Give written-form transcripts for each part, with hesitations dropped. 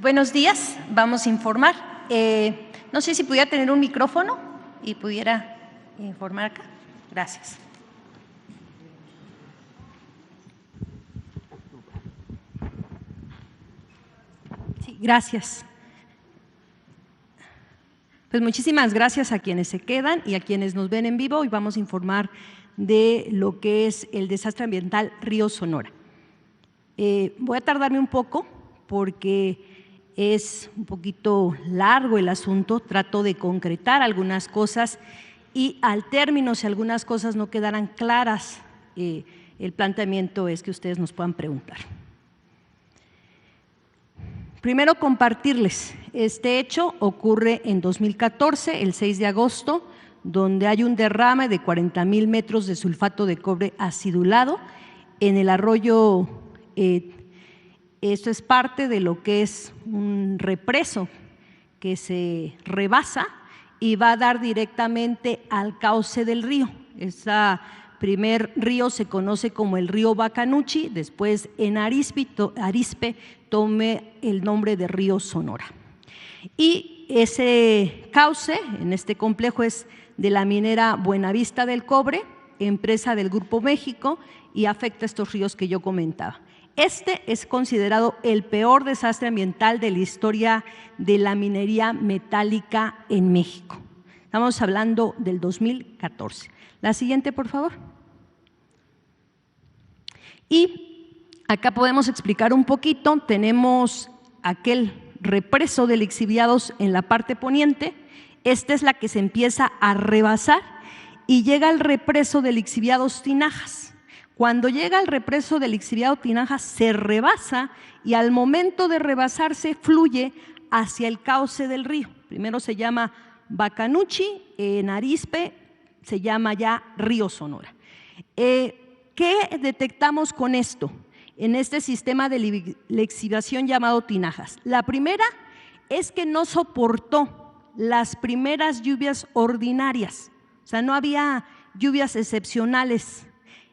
Buenos días, vamos a informar. No sé si pudiera tener un micrófono y pudiera informar acá. Gracias. Sí, gracias. Pues muchísimas gracias a quienes se quedan y a quienes nos ven en vivo. Hoy vamos a informar de lo que es el desastre ambiental Río Sonora. Voy a tardarme un poco porque es un poquito largo el asunto, trato de concretar algunas cosas y al término, si algunas cosas no quedaran claras, el planteamiento es que ustedes nos puedan preguntar. Primero, compartirles, este hecho ocurre en 2014, el 6 de agosto, donde hay un derrame de 40,000 metros de sulfato de cobre acidulado en el arroyo. Esto es parte de lo que es un represo que se rebasa y va a dar directamente al cauce del río. Este primer río se conoce como el río Bacanuchi, después en Arizpe tome el nombre de río Sonora. Y ese cauce en este complejo es de la minera Buenavista del Cobre, empresa del Grupo México, y afecta a estos ríos que yo comentaba. Este es considerado el peor desastre ambiental de la historia de la minería metálica en México. Estamos hablando del 2014. La siguiente, por favor. Y acá podemos explicar un poquito, tenemos aquel represo de lixiviados en la parte poniente, esta es la que se empieza a rebasar y llega al represo de lixiviados Tinajas. Cuando llega al represo del lixiviado Tinajas se rebasa y al momento de rebasarse fluye hacia el cauce del río. Primero se llama Bacanuchi, en Arizpe se llama ya río Sonora. ¿Qué detectamos con esto? En este sistema de lixiviación llamado Tinajas. La primera es que no soportó las primeras lluvias ordinarias, o sea, no había lluvias excepcionales.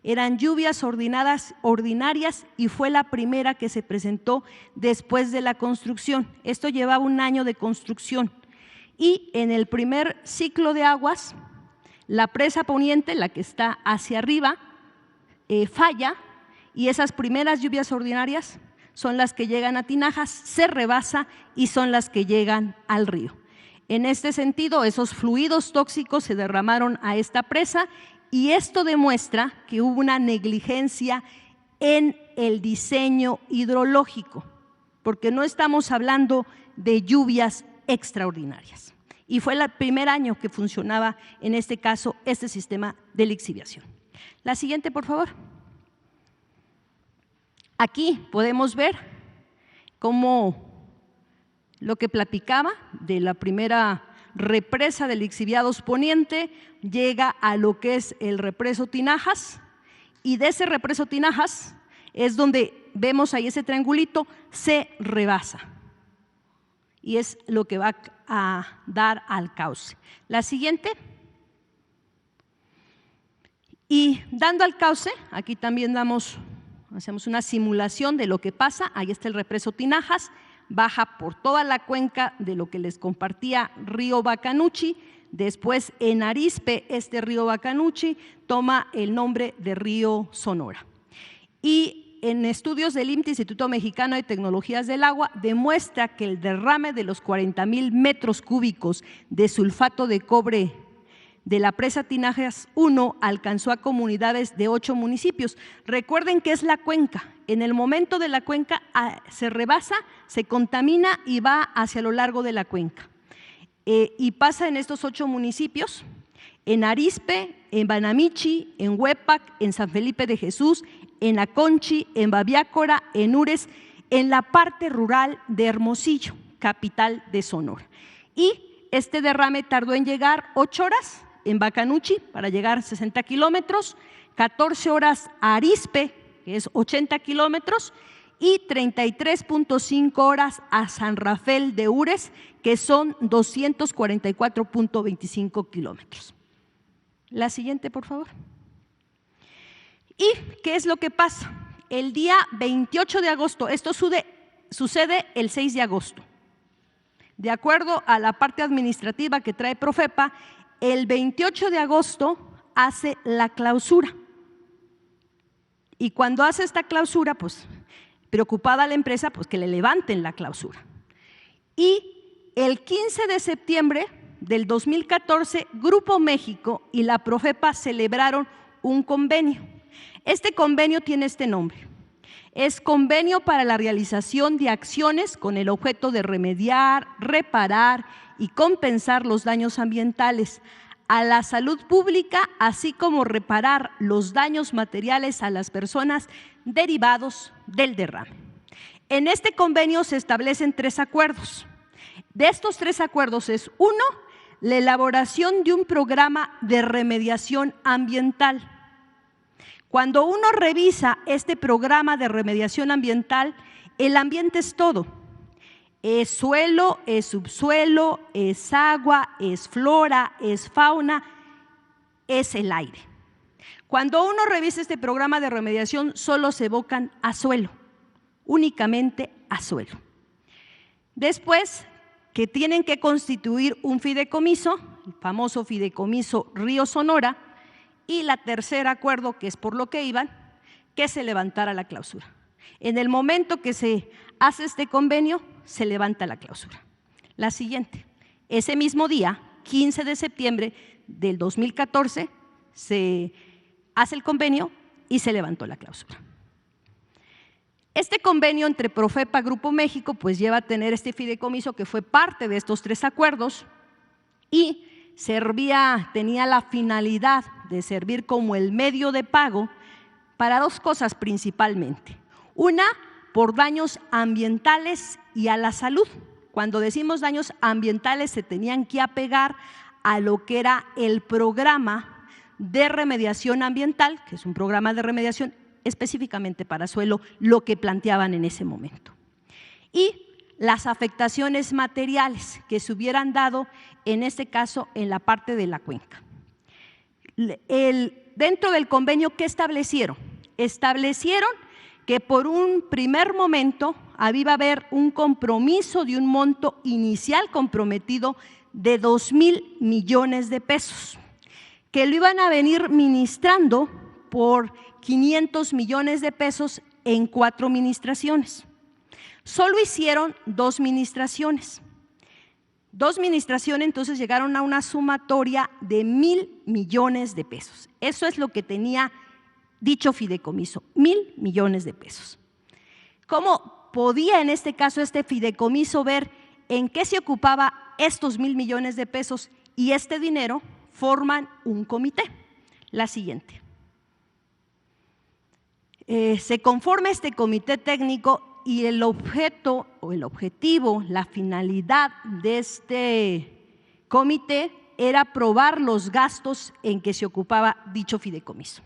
Eran lluvias ordinarias y fue la primera que se presentó después de la construcción. Esto llevaba un año de construcción y en el primer ciclo de aguas, la presa poniente, la que está hacia arriba, falla y esas primeras lluvias ordinarias son las que llegan a Tinajas, se rebasa y son las que llegan al río. En este sentido, esos fluidos tóxicos se derramaron a esta presa y esto demuestra que hubo una negligencia en el diseño hidrológico, porque no estamos hablando de lluvias extraordinarias. Y fue el primer año que funcionaba, en este caso, este sistema de lixiviación. La siguiente, por favor. Aquí podemos ver cómo lo que platicaba de la primera represa de lixiviados poniente llega a lo que es el represo Tinajas y de ese represo Tinajas es donde vemos ahí ese triangulito, se rebasa y es lo que va a dar al cauce. La siguiente. Y dando al cauce, aquí también hacemos una simulación de lo que pasa, ahí está el represo Tinajas, baja por toda la cuenca de lo que les compartía río Bacanuchi, después en Arizpe este río Bacanuchi toma el nombre de río Sonora. Y en estudios del IMT, Instituto Mexicano de Tecnologías del Agua, demuestra que el derrame de los 40,000 metros cúbicos de sulfato de cobre de la presa Tinajas 1 alcanzó a comunidades de 8 municipios. Recuerden que es la cuenca. En el momento de la cuenca se rebasa, se contamina y va hacia lo largo de la cuenca. Y pasa en estos 8 municipios, en Arizpe, en Banamichi, en Huepac, en San Felipe de Jesús, en Aconchi, en Babiácora, en Ures, en la parte rural de Hermosillo, capital de Sonora. Y este derrame tardó en llegar 8 horas en Bacanuchi para llegar a 60 kilómetros, 14 horas a Arizpe, que es 80 kilómetros, y 33.5 horas a San Rafael de Ures, que son 244.25 kilómetros. La siguiente, por favor. ¿Y qué es lo que pasa? El día 28 de agosto, esto sucede sucede el 6 de agosto. De acuerdo a la parte administrativa que trae Profepa, el 28 de agosto hace la clausura. Y cuando hace esta clausura, pues preocupada la empresa, pues que le levanten la clausura. Y el 15 de septiembre del 2014, Grupo México y la Profepa celebraron un convenio. Este convenio tiene este nombre. Es Convenio para la realización de acciones con el objeto de remediar, reparar y compensar los daños ambientales a la salud pública, así como reparar los daños materiales a las personas derivados del derrame. En este convenio se establecen 3 acuerdos. De estos 3 acuerdos es: 1, la elaboración de un programa de remediación ambiental. Cuando uno revisa este programa de remediación ambiental, el ambiente es todo. Es suelo, es subsuelo, es agua, es flora, es fauna, es el aire. Cuando uno revisa este programa de remediación, solo se evocan a suelo, únicamente a suelo. Después, que tienen que constituir un fideicomiso, el famoso fideicomiso Río Sonora, y la tercer acuerdo, que es por lo que iban, que se levantara la clausura. En el momento que se hace este convenio, se levanta la clausura. La siguiente, ese mismo día, 15 de septiembre del 2014, se hace el convenio y se levantó la clausura. Este convenio entre Profepa Grupo México pues lleva a tener este fideicomiso que fue parte de estos 3 acuerdos y tenía la finalidad de servir como el medio de pago para 2 cosas principalmente. Una, por daños ambientales y a la salud. Cuando decimos daños ambientales, se tenían que apegar a lo que era el programa de remediación ambiental, que es un programa de remediación específicamente para suelo, lo que planteaban en ese momento. Y las afectaciones materiales que se hubieran dado, en este caso, en la parte de la cuenca. Dentro del convenio, ¿qué establecieron? Establecieron que por un primer momento iba a haber un compromiso de un monto inicial comprometido de 2,000 millones de pesos, que lo iban a venir ministrando por 500 millones de pesos en 4 ministraciones. Solo hicieron 2 ministraciones. 2 ministraciones, entonces llegaron a una sumatoria de 1,000 millones de pesos. Eso es lo que tenía dicho fideicomiso, 1,000 millones de pesos. ¿Cómo podía en este caso este fideicomiso ver en qué se ocupaba estos 1,000 millones de pesos y este dinero? Forman un comité. La siguiente. Se conforma este comité técnico y el objeto o el objetivo, la finalidad de este comité era aprobar los gastos en que se ocupaba dicho fideicomiso.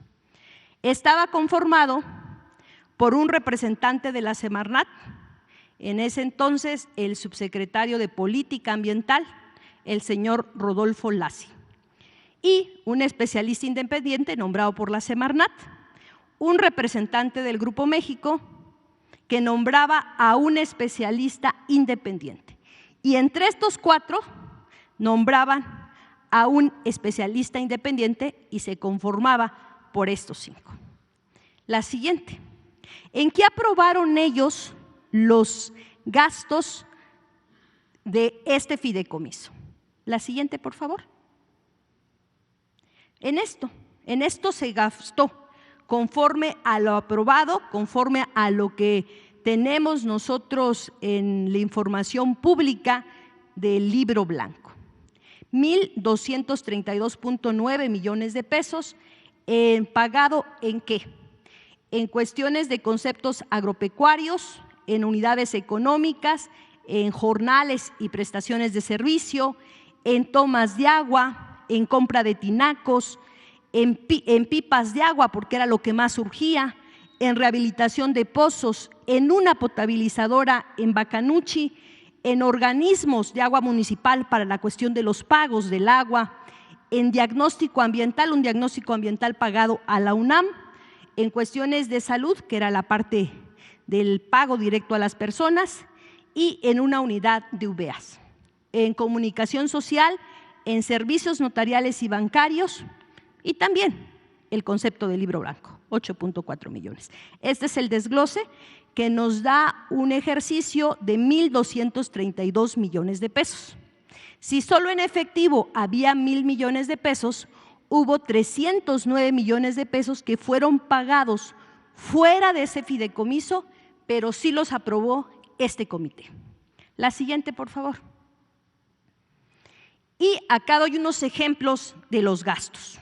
Estaba conformado por un representante de la Semarnat, en ese entonces el subsecretario de Política Ambiental, el señor Rodolfo Lassi, y un especialista independiente nombrado por la Semarnat, un representante del Grupo México que nombraba a un especialista independiente. Y entre estos 4 nombraban a un especialista independiente y se conformaba por estos 5. La siguiente. ¿En qué aprobaron ellos los gastos de este fideicomiso? La siguiente, por favor. En esto se gastó conforme a lo aprobado, conforme a lo que tenemos nosotros en la información pública del Libro Blanco. 1,232.9 millones de pesos, ¿pagado en qué? En cuestiones de conceptos agropecuarios, en unidades económicas, en jornales y prestaciones de servicio, en tomas de agua, en compra de tinacos, en pipas de agua, porque era lo que más surgía, en rehabilitación de pozos, en una potabilizadora en Bacanuchi, en organismos de agua municipal para la cuestión de los pagos del agua, en diagnóstico ambiental, un diagnóstico ambiental pagado a la UNAM, en cuestiones de salud, que era la parte del pago directo a las personas y en una unidad de UVEAS. En comunicación social, en servicios notariales y bancarios y también el concepto del libro blanco, 8.4 millones. Este es el desglose que nos da un ejercicio de 1.232 millones de pesos. Si solo en efectivo había 1.000 millones de pesos, hubo 309 millones de pesos que fueron pagados fuera de ese fideicomiso, pero sí los aprobó este comité. La siguiente, por favor. Y acá doy unos ejemplos de los gastos.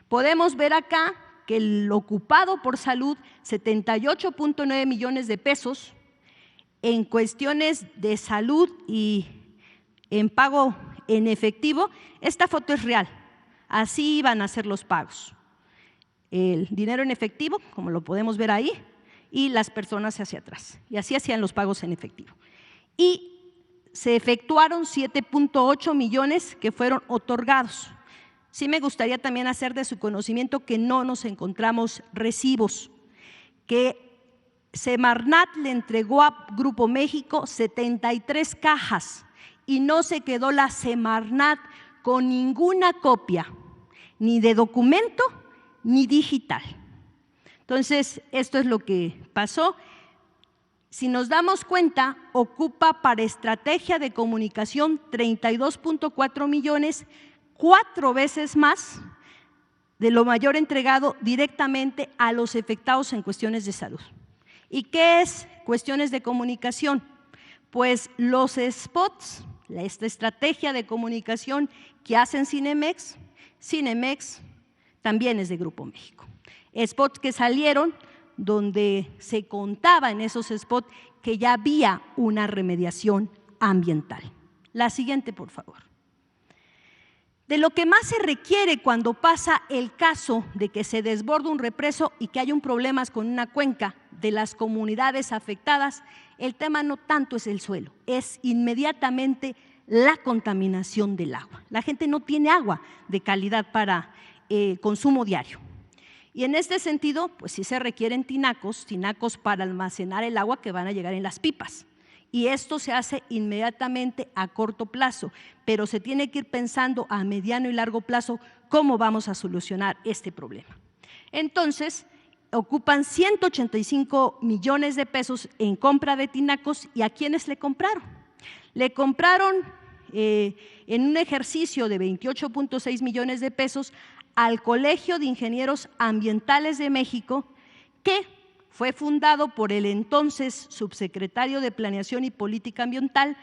Podemos ver acá que el ocupado por salud, 78.9 millones de pesos, en cuestiones de salud y en pago en efectivo, esta foto es real, así iban a ser los pagos. El dinero en efectivo, como lo podemos ver ahí, y las personas hacia atrás, y así hacían los pagos en efectivo. Y se efectuaron 7.8 millones que fueron otorgados. Sí me gustaría también hacer de su conocimiento que no nos encontramos recibos, que Semarnat le entregó a Grupo México 73 cajas y no se quedó la Semarnat con ninguna copia, ni de documento ni digital. Entonces, esto es lo que pasó. Si nos damos cuenta, ocupa para estrategia de comunicación 32.4 millones, 4 veces más de lo mayor entregado directamente a los afectados en cuestiones de salud. ¿Y qué es cuestiones de comunicación? Pues los spots, esta estrategia de comunicación que hacen Cinemex también es de Grupo México. Spots que salieron donde se contaba en esos spots que ya había una remediación ambiental. La siguiente, por favor. De lo que más se requiere cuando pasa el caso de que se desborda un represo y que hay un problema con una cuenca de las comunidades afectadas, el tema no tanto es el suelo, es inmediatamente la contaminación del agua. La gente no tiene agua de calidad para consumo diario. Y en este sentido, pues sí se requieren tinacos para almacenar el agua que van a llegar en las pipas. Y esto se hace inmediatamente a corto plazo, pero se tiene que ir pensando a mediano y largo plazo cómo vamos a solucionar este problema. Entonces, ocupan 185 millones de pesos en compra de tinacos. ¿Y a quiénes le compraron? Le compraron en un ejercicio de 28.6 millones de pesos al Colegio de Ingenieros Ambientales de México, que fue fundado por el entonces subsecretario de Planeación y Política Ambiental,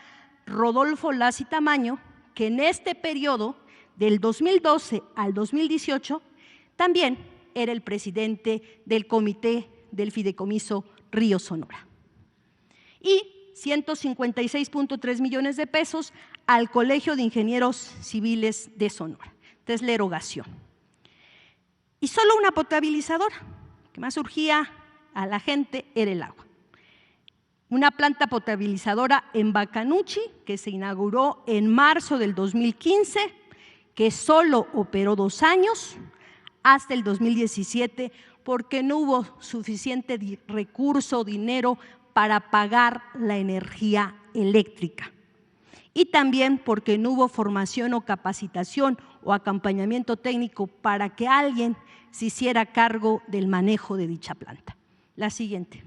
Rodolfo Lacy Tamaño, que en este periodo, del 2012 al 2018, también era el presidente del comité del fideicomiso Río Sonora. Y 156.3 millones de pesos al Colegio de Ingenieros Civiles de Sonora. Esta es la erogación. Y solo una potabilizadora, que más urgía a la gente era el agua. Una planta potabilizadora en Bacanuchi, que se inauguró en marzo del 2015, que solo operó 2 años, hasta el 2017, porque no hubo suficiente recurso, dinero para pagar la energía eléctrica. Y también porque no hubo formación o capacitación o acompañamiento técnico para que alguien se hiciera cargo del manejo de dicha planta. La siguiente.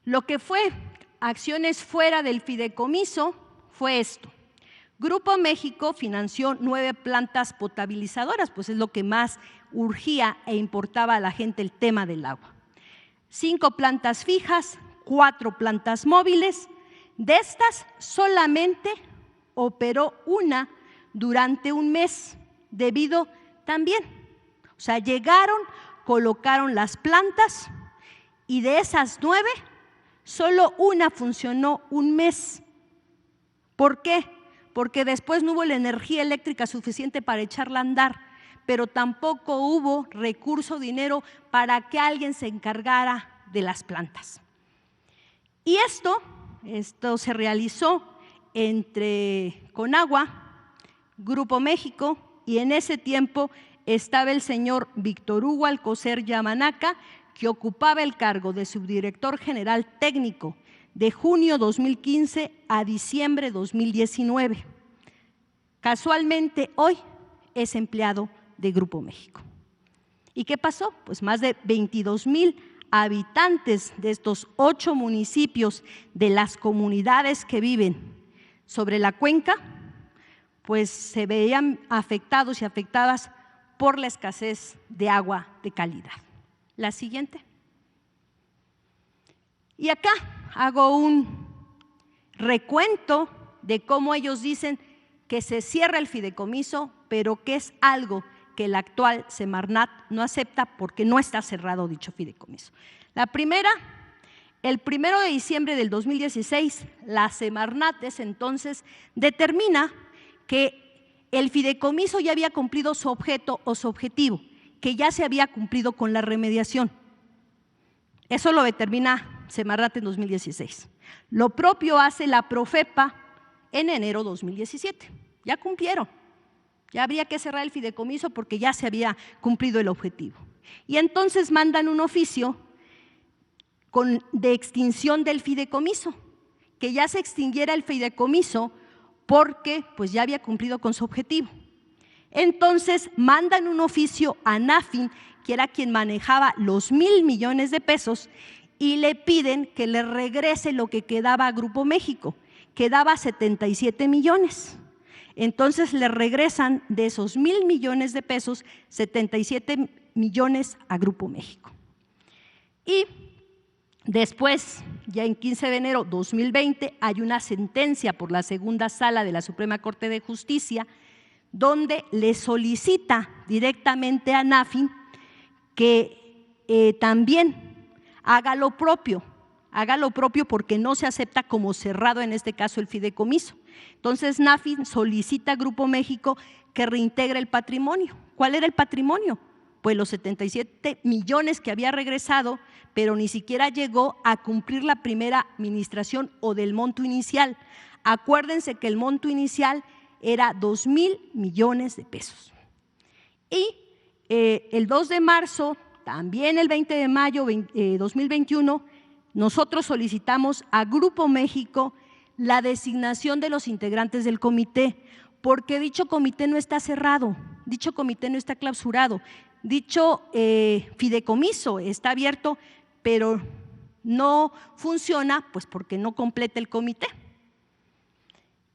Lo que fue acciones fuera del fideicomiso fue esto. Grupo México financió 9 plantas potabilizadoras, pues es lo que más urgía e importaba a la gente el tema del agua. 5 plantas fijas, 4 plantas móviles. De estas solamente operó una durante un mes, debido también, o sea, llegaron, colocaron las plantas y de esas 9, solo una funcionó un mes. ¿Por qué? Porque después no hubo la energía eléctrica suficiente para echarla a andar, pero tampoco hubo recurso, dinero para que alguien se encargara de las plantas. Y esto se realizó entre Conagua, Grupo México, y en ese tiempo estaba el señor Víctor Hugo Alcocer Yamanaca, que ocupaba el cargo de subdirector general técnico de junio 2015 a diciembre 2019. Casualmente hoy es empleado de Grupo México. ¿Y qué pasó? Pues más de 22,000 habitantes de estos 8 municipios de las comunidades que viven sobre la cuenca, pues se veían afectados y afectadas por la escasez de agua de calidad. La siguiente. Y acá hago un recuento de cómo ellos dicen que se cierra el fideicomiso, pero que es algo que el actual Semarnat no acepta porque no está cerrado dicho fideicomiso. La primera, el 1 de diciembre del 2016, la Semarnat de ese entonces determina que el fideicomiso ya había cumplido su objeto o su objetivo, que ya se había cumplido con la remediación. Eso lo determina Semarnat en 2016. Lo propio hace la Profepa en enero de 2017. Ya cumplieron. Ya habría que cerrar el fideicomiso porque ya se había cumplido el objetivo. Y entonces mandan un oficio de extinción del fideicomiso, que ya se extinguiera el fideicomiso porque pues ya había cumplido con su objetivo. Entonces mandan un oficio a NAFIN, que era quien manejaba los 1,000 millones de pesos, y le piden que le regrese lo que quedaba a Grupo México, quedaba 77 millones. Entonces le regresan de esos 1,000 millones de pesos, 77 millones a Grupo México. Y después, ya en 15 de enero de 2020, hay una sentencia por la segunda sala de la Suprema Corte de Justicia donde le solicita directamente a NAFIN que también haga lo propio porque no se acepta como cerrado en este caso el fideicomiso. Entonces NAFIN solicita a Grupo México que reintegre el patrimonio. ¿Cuál era el patrimonio? Pues los 77 millones que había regresado, pero ni siquiera llegó a cumplir la primera administración o del monto inicial. Acuérdense que el monto inicial era 2,000 millones de pesos. Y el 2 de marzo, también el 20 de mayo de 2021, nosotros solicitamos a Grupo México la designación de los integrantes del comité, porque dicho comité no está cerrado, dicho comité no está clausurado, dicho fideicomiso está abierto, pero no funciona pues porque no completa el comité.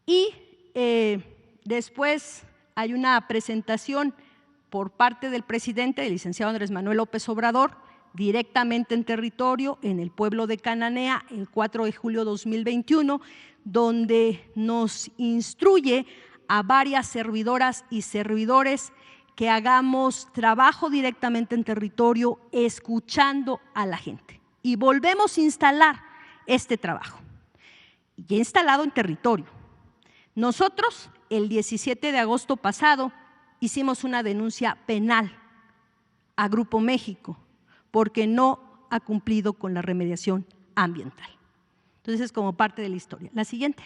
Y después hay una presentación por parte del presidente, el licenciado Andrés Manuel López Obrador, directamente en territorio, en el pueblo de Cananea, el 4 de julio de 2021, donde nos instruye a varias servidoras y servidores que hagamos trabajo directamente en territorio, escuchando a la gente. Y volvemos a instalar este trabajo, ya instalado en territorio. Nosotros, el 17 de agosto pasado, hicimos una denuncia penal a Grupo México porque no ha cumplido con la remediación ambiental. Entonces, es como parte de la historia. La siguiente.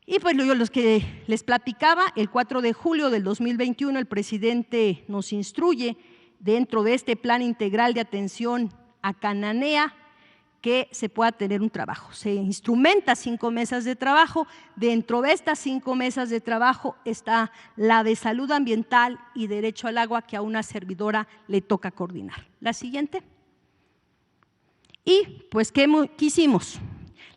Y pues los que les platicaba, el 4 de julio del 2021 el presidente nos instruye dentro de este plan integral de atención a Cananea que se pueda tener un trabajo. Se instrumenta 5 mesas de trabajo. Dentro de estas 5 mesas de trabajo está la de salud ambiental y derecho al agua, que a una servidora le toca coordinar. La siguiente. Y pues, ¿qué hicimos?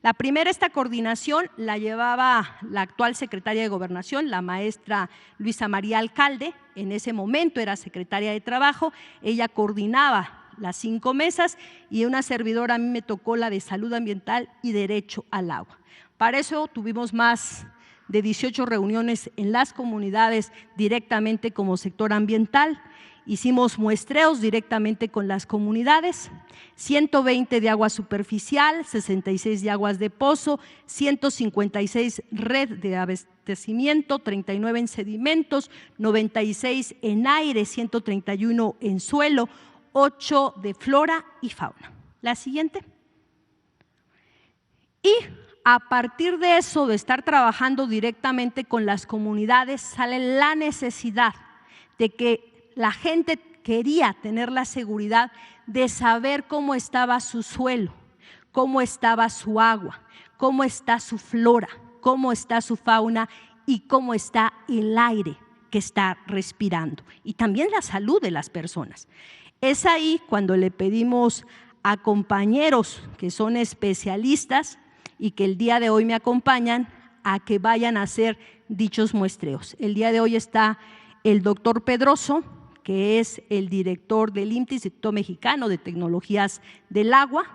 La primera, esta coordinación la llevaba la actual secretaria de Gobernación, la maestra Luisa María Alcalde. En ese momento era secretaria de Trabajo. Ella coordinaba las 5 mesas y una servidora a mí me tocó la de salud ambiental y derecho al agua. Para eso tuvimos más de 18 reuniones en las comunidades directamente como sector ambiental. Hicimos muestreos directamente con las comunidades, 120 de agua superficial, 66 de aguas de pozo, 156 red de abastecimiento, 39 en sedimentos, 96 en aire, 131 en suelo, 8 de flora y fauna. La siguiente. Y a partir de eso, de estar trabajando directamente con las comunidades, sale la necesidad de que la gente quería tener la seguridad de saber cómo estaba su suelo, cómo estaba su agua, cómo está su flora, cómo está su fauna y cómo está el aire que está respirando y también la salud de las personas. Es ahí cuando le pedimos a compañeros que son especialistas y que el día de hoy me acompañan a que vayan a hacer dichos muestreos. El día de hoy está el doctor Pedroso, que es el director del IMTE, Instituto Mexicano de Tecnologías del Agua.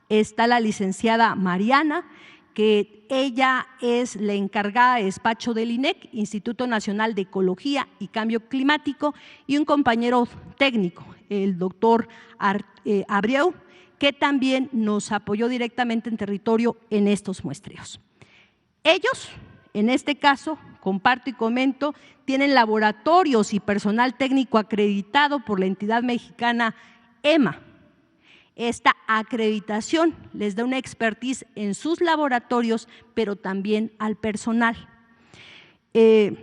Está la licenciada Mariana, que ella es la encargada de despacho del INEC, Instituto Nacional de Ecología y Cambio Climático, y un compañero técnico, el doctor Abreu, que también nos apoyó directamente en territorio en estos muestreos. Ellos, en este caso, comparto y comento, tienen laboratorios y personal técnico acreditado por la entidad mexicana EMA. Esta acreditación les da una expertise en sus laboratorios, pero también al personal. Y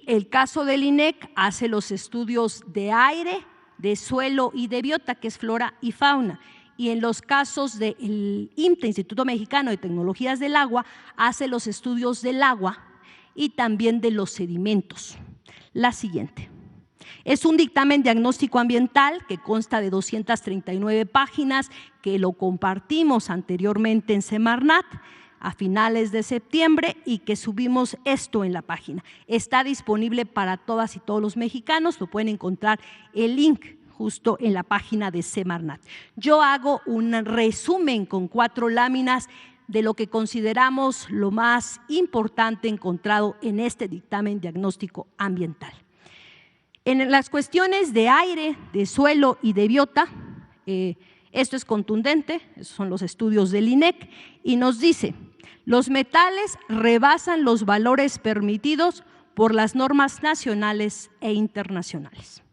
el caso del INEC hace los estudios de aire, de suelo y de biota, que es flora y fauna. Y en los casos del IMTE, Instituto Mexicano de Tecnologías del Agua, hace los estudios del agua y también de los sedimentos. La siguiente. Es un dictamen diagnóstico ambiental que consta de 239 páginas, que lo compartimos anteriormente en Semarnat a finales de septiembre y que subimos esto en la página. Está disponible para todas y todos los mexicanos, lo pueden encontrar el link justo en la página de Semarnat. Yo hago un resumen con 4 láminas de lo que consideramos lo más importante encontrado en este dictamen diagnóstico ambiental. En las cuestiones de aire, de suelo y de biota, esto es contundente, esos son los estudios del INEC, y nos dice: los metales rebasan los valores permitidos por las normas nacionales e internacionales.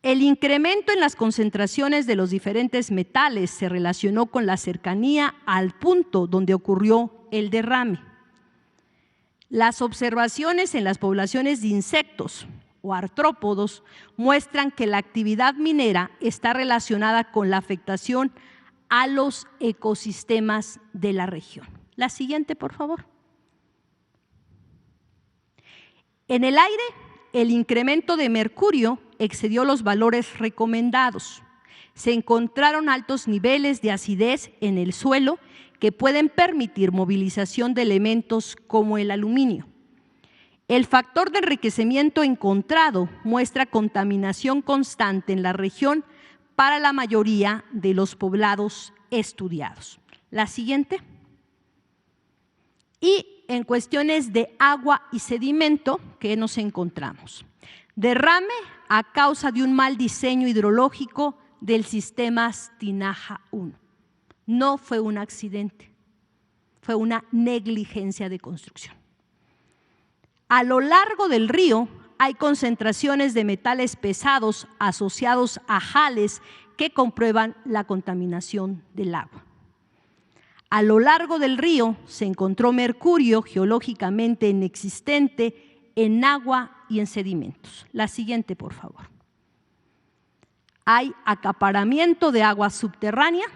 El incremento en las concentraciones de los diferentes metales se relacionó con la cercanía al punto donde ocurrió el derrame. Las observaciones en las poblaciones de insectos o artrópodos muestran que la actividad minera está relacionada con la afectación a los ecosistemas de la región. La siguiente, por favor. En el aire, el incremento de mercurio excedió los valores recomendados. Se encontraron altos niveles de acidez en el suelo que pueden permitir movilización de elementos como el aluminio. El factor de enriquecimiento encontrado muestra contaminación constante en la región para la mayoría de los poblados estudiados. La siguiente. Y en cuestiones de agua y sedimento, ¿qué nos encontramos? Derrame a causa de un mal diseño hidrológico del sistema Tinaja 1. No fue un accidente, fue una negligencia de construcción. A lo largo del río hay concentraciones de metales pesados asociados a jales que comprueban la contaminación del agua. A lo largo del río se encontró mercurio geológicamente inexistente en agua y en sedimentos. La siguiente, por favor. Hay acaparamiento de agua subterránea,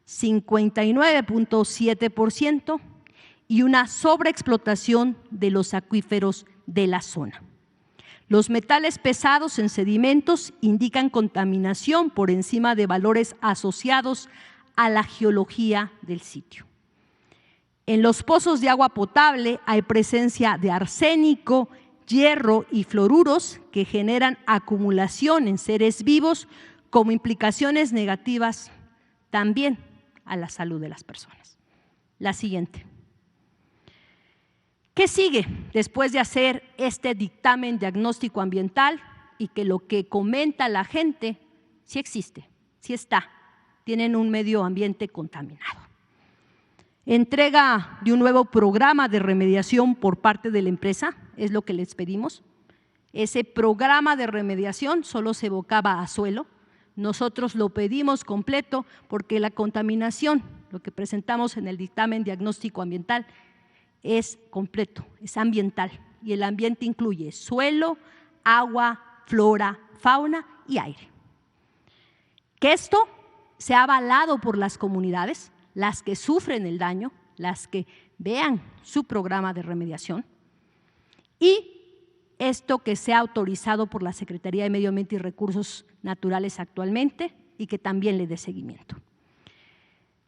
59.7%, y una sobreexplotación de los acuíferos de la zona. Los metales pesados en sedimentos indican contaminación por encima de valores asociados a la geología del sitio. En los pozos de agua potable hay presencia de arsénico, hierro y fluoruros que generan acumulación en seres vivos como implicaciones negativas también a la salud de las personas. La siguiente. ¿Qué sigue después de hacer este dictamen diagnóstico ambiental y que lo que comenta la gente sí existe, sí está? Tienen un medio ambiente contaminado. Entrega de un nuevo programa de remediación por parte de la empresa, es lo que les pedimos. Ese programa de remediación solo se evocaba a suelo. Nosotros lo pedimos completo porque la contaminación, lo que presentamos en el dictamen diagnóstico ambiental, es completo, es ambiental, y el ambiente incluye suelo, agua, flora, fauna y aire. Que esto sea avalado por las comunidades, las que sufren el daño, las que vean su programa de remediación, y esto que sea autorizado por la Secretaría de Medio Ambiente y Recursos Naturales actualmente y que también le dé seguimiento.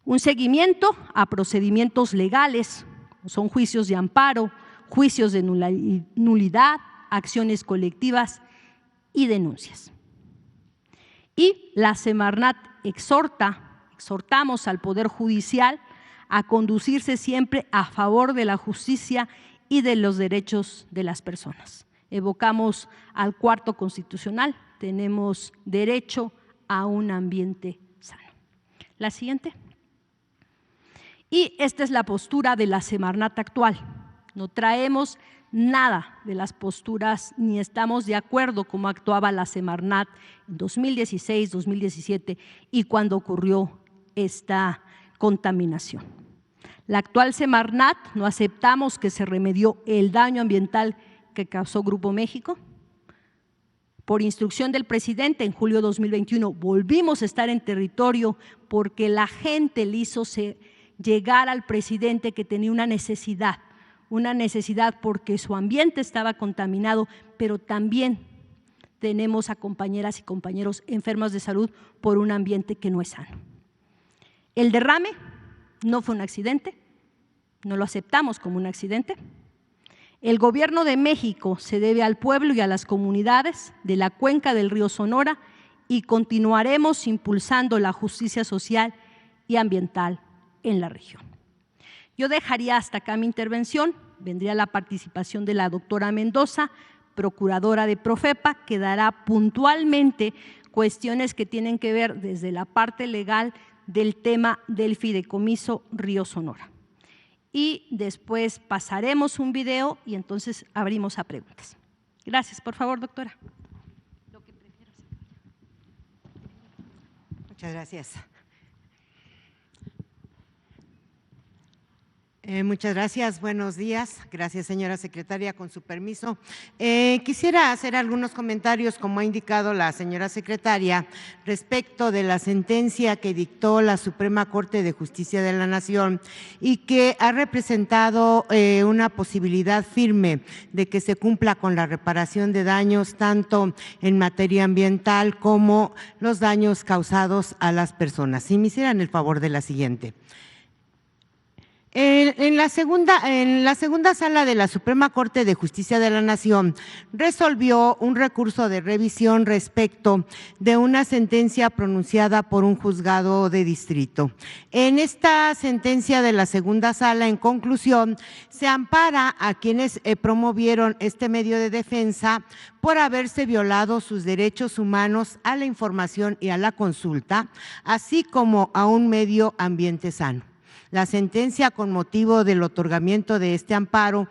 Un seguimiento a procedimientos legales, son juicios de amparo, juicios de nulidad, acciones colectivas y denuncias. Y la Semarnat exhortamos al Poder Judicial a conducirse siempre a favor de la justicia y de los derechos de las personas. Evocamos al cuarto constitucional, tenemos derecho a un ambiente sano. La siguiente. Y esta es la postura de la Semarnat actual. No traemos nada de las posturas ni estamos de acuerdo cómo actuaba la Semarnat en 2016, 2017 y cuando ocurrió esta contaminación. La actual Semarnat no aceptamos que se remedió el daño ambiental que causó Grupo México. Por instrucción del presidente, en julio de 2021 volvimos a estar en territorio porque la gente le hizo llegar al presidente que tenía una necesidad porque su ambiente estaba contaminado, pero también tenemos a compañeras y compañeros enfermos de salud por un ambiente que no es sano. El derrame no fue un accidente, no lo aceptamos como un accidente. El Gobierno de México se debe al pueblo y a las comunidades de la cuenca del río Sonora y continuaremos impulsando la justicia social y ambiental en la región. Yo dejaría hasta acá mi intervención, vendría la participación de la doctora Mendoza, procuradora de Profepa, que dará puntualmente cuestiones que tienen que ver desde la parte legal del tema del fideicomiso Río Sonora. Y después pasaremos un video y entonces abrimos a preguntas. Gracias, por favor, doctora. Muchas gracias. Muchas gracias, buenos días. Gracias, señora secretaria, con su permiso. Quisiera hacer algunos comentarios, como ha indicado la señora secretaria, respecto de la sentencia que dictó la Suprema Corte de Justicia de la Nación y que ha representado una posibilidad firme de que se cumpla con la reparación de daños, tanto en materia ambiental como los daños causados a las personas. Si me hicieran el favor de la siguiente. En la segunda sala de la Suprema Corte de Justicia de la Nación resolvió un recurso de revisión respecto de una sentencia pronunciada por un juzgado de distrito. En esta sentencia de la segunda sala, en conclusión, se ampara a quienes promovieron este medio de defensa por haberse violado sus derechos humanos a la información y a la consulta, así como a un medio ambiente sano. La sentencia, con motivo del otorgamiento de este amparo,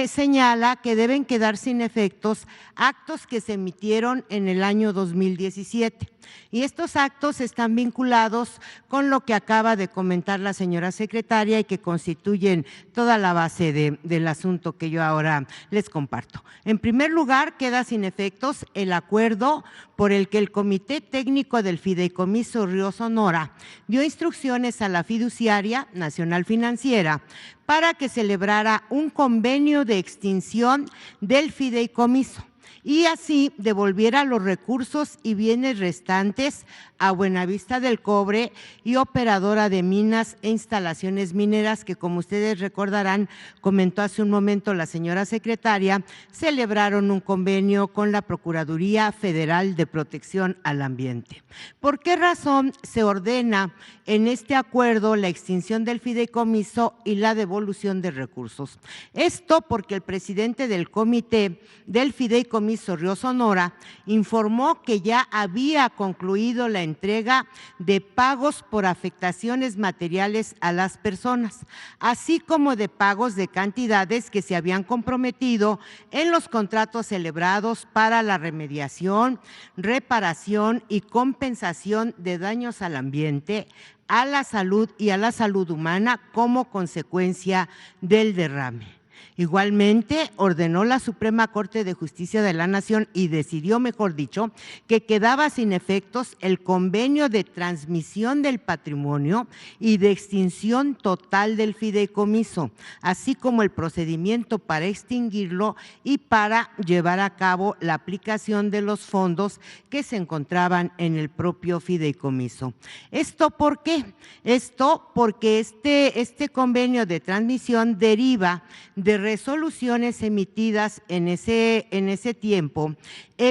señala que deben quedar sin efectos actos que se emitieron en el año 2017. Y estos actos están vinculados con lo que acaba de comentar la señora secretaria y que constituyen toda la base del asunto que yo ahora les comparto. En primer lugar, queda sin efectos el acuerdo por el que el Comité Técnico del Fideicomiso Río Sonora dio instrucciones a la fiduciaria Nacional Financiera para que celebrara un convenio de extinción del fideicomiso y así devolviera los recursos y bienes restantes a Buenavista del Cobre y Operadora de Minas e Instalaciones Mineras, que, como ustedes recordarán, comentó hace un momento la señora secretaria, celebraron un convenio con la Procuraduría Federal de Protección al Ambiente. ¿Por qué razón se ordena en este acuerdo la extinción del fideicomiso y la devolución de recursos? Esto porque el presidente del Comité del Fideicomiso Río Sonora informó que ya había concluido la entrega de pagos por afectaciones materiales a las personas, así como de pagos de cantidades que se habían comprometido en los contratos celebrados para la remediación, reparación y compensación de daños al ambiente, a la salud y a la salud humana como consecuencia del derrame. Igualmente, ordenó la Suprema Corte de Justicia de la Nación y decidió, mejor dicho, que quedaba sin efectos el convenio de transmisión del patrimonio y de extinción total del fideicomiso, así como el procedimiento para extinguirlo y para llevar a cabo la aplicación de los fondos que se encontraban en el propio fideicomiso. ¿Esto por qué? Esto porque este convenio de transmisión deriva de resoluciones emitidas en ese tiempo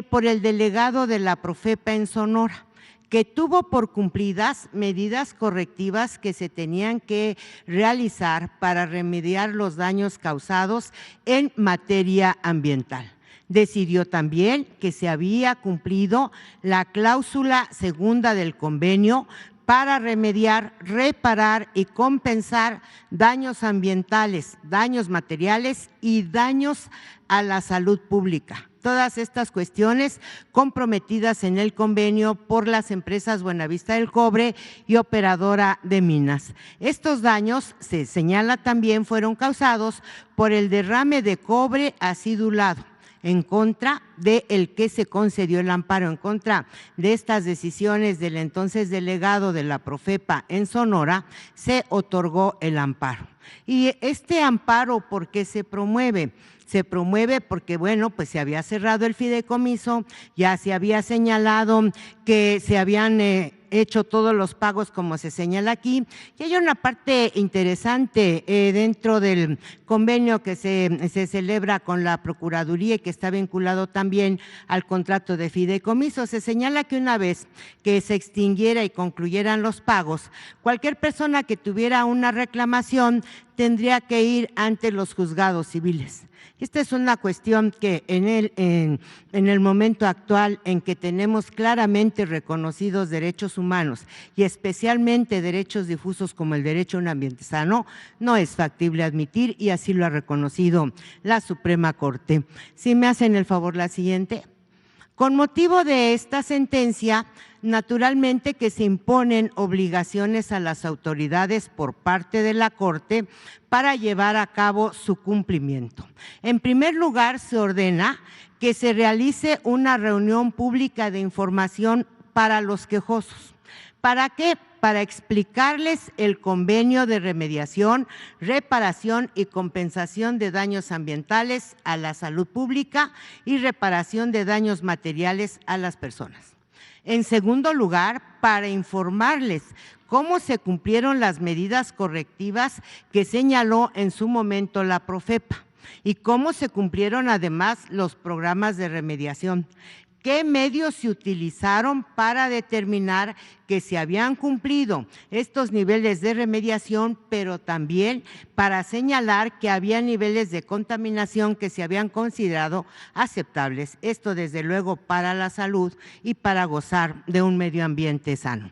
por el delegado de la Profepa en Sonora, que tuvo por cumplidas medidas correctivas que se tenían que realizar para remediar los daños causados en materia ambiental. Decidió también que se había cumplido la cláusula segunda del convenio para remediar, reparar y compensar daños ambientales, daños materiales y daños a la salud pública. Todas estas cuestiones comprometidas en el convenio por las empresas Buenavista del Cobre y Operadora de Minas. Estos daños, se señala también, fueron causados por el derrame de cobre acidulado, en contra de el que se concedió el amparo, en contra de estas decisiones del entonces delegado de la Profepa en Sonora, se otorgó el amparo. Y este amparo, ¿por qué se promueve? Se promueve porque, bueno, pues se había cerrado el fideicomiso, ya se había señalado que se habían hecho todos los pagos como se señala aquí, y hay una parte interesante dentro del convenio que se celebra con la Procuraduría y que está vinculado también al contrato de fideicomiso. Se señala que una vez que se extinguiera y concluyeran los pagos, cualquier persona que tuviera una reclamación tendría que ir ante los juzgados civiles. Esta es una cuestión que en el momento actual en que tenemos claramente reconocidos derechos humanos y especialmente derechos difusos como el derecho a un ambiente sano, no es factible admitir, y así lo ha reconocido la Suprema Corte. Si me hacen el favor, la siguiente. Con motivo de esta sentencia, naturalmente que se imponen obligaciones a las autoridades por parte de la Corte para llevar a cabo su cumplimiento. En primer lugar, se ordena que se realice una reunión pública de información para los quejosos. ¿Para qué? Para explicarles el convenio de remediación, reparación y compensación de daños ambientales a la salud pública y reparación de daños materiales a las personas. En segundo lugar, para informarles cómo se cumplieron las medidas correctivas que señaló en su momento la Profepa y cómo se cumplieron además los programas de remediación. ¿Qué medios se utilizaron para determinar que se habían cumplido estos niveles de remediación, pero también para señalar que había niveles de contaminación que se habían considerado aceptables? Esto desde luego para la salud y para gozar de un medio ambiente sano.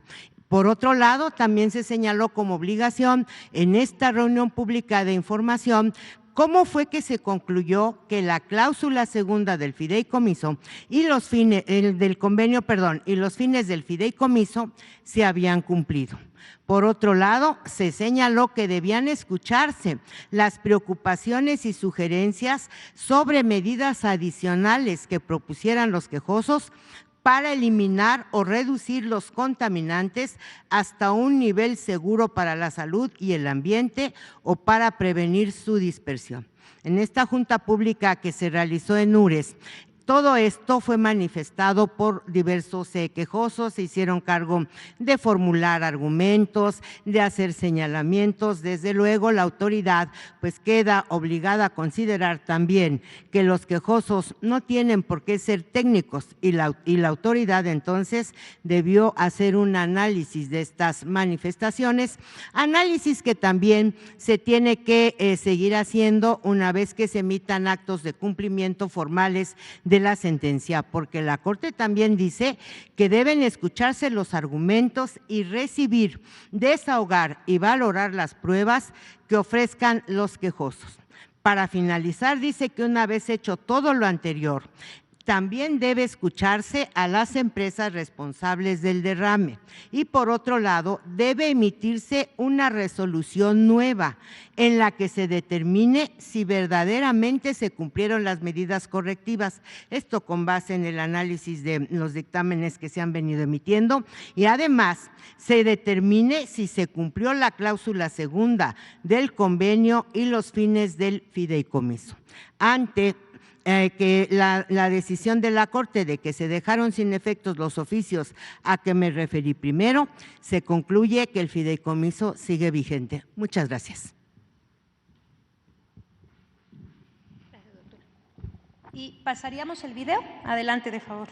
Por otro lado, también se señaló como obligación en esta reunión pública de información ¿cómo fue que se concluyó que la cláusula segunda del fideicomiso y los fines del convenio, y los fines del fideicomiso se habían cumplido? Por otro lado, se señaló que debían escucharse las preocupaciones y sugerencias sobre medidas adicionales que propusieran los quejosos para eliminar o reducir los contaminantes hasta un nivel seguro para la salud y el ambiente o para prevenir su dispersión. En esta junta pública que se realizó en Ures, todo esto fue manifestado por diversos quejosos, se hicieron cargo de formular argumentos, de hacer señalamientos. Desde luego la autoridad pues queda obligada a considerar también que los quejosos no tienen por qué ser técnicos y la autoridad entonces debió hacer un análisis de estas manifestaciones, análisis que también se tiene que seguir haciendo una vez que se emitan actos de cumplimiento formales de la sentencia, porque la Corte también dice que deben escucharse los argumentos y recibir, desahogar y valorar las pruebas que ofrezcan los quejosos. Para finalizar, dice que una vez hecho todo lo anterior, También debe escucharse a las empresas responsables del derrame y, por otro lado, debe emitirse una resolución nueva en la que se determine si verdaderamente se cumplieron las medidas correctivas, esto con base en el análisis de los dictámenes que se han venido emitiendo, y además se determine si se cumplió la cláusula segunda del convenio y los fines del fideicomiso. Ante que la decisión de la Corte de que se dejaron sin efectos los oficios a que me referí primero, se concluye que el fideicomiso sigue vigente. Muchas gracias. Y pasaríamos el video. Adelante, de favor.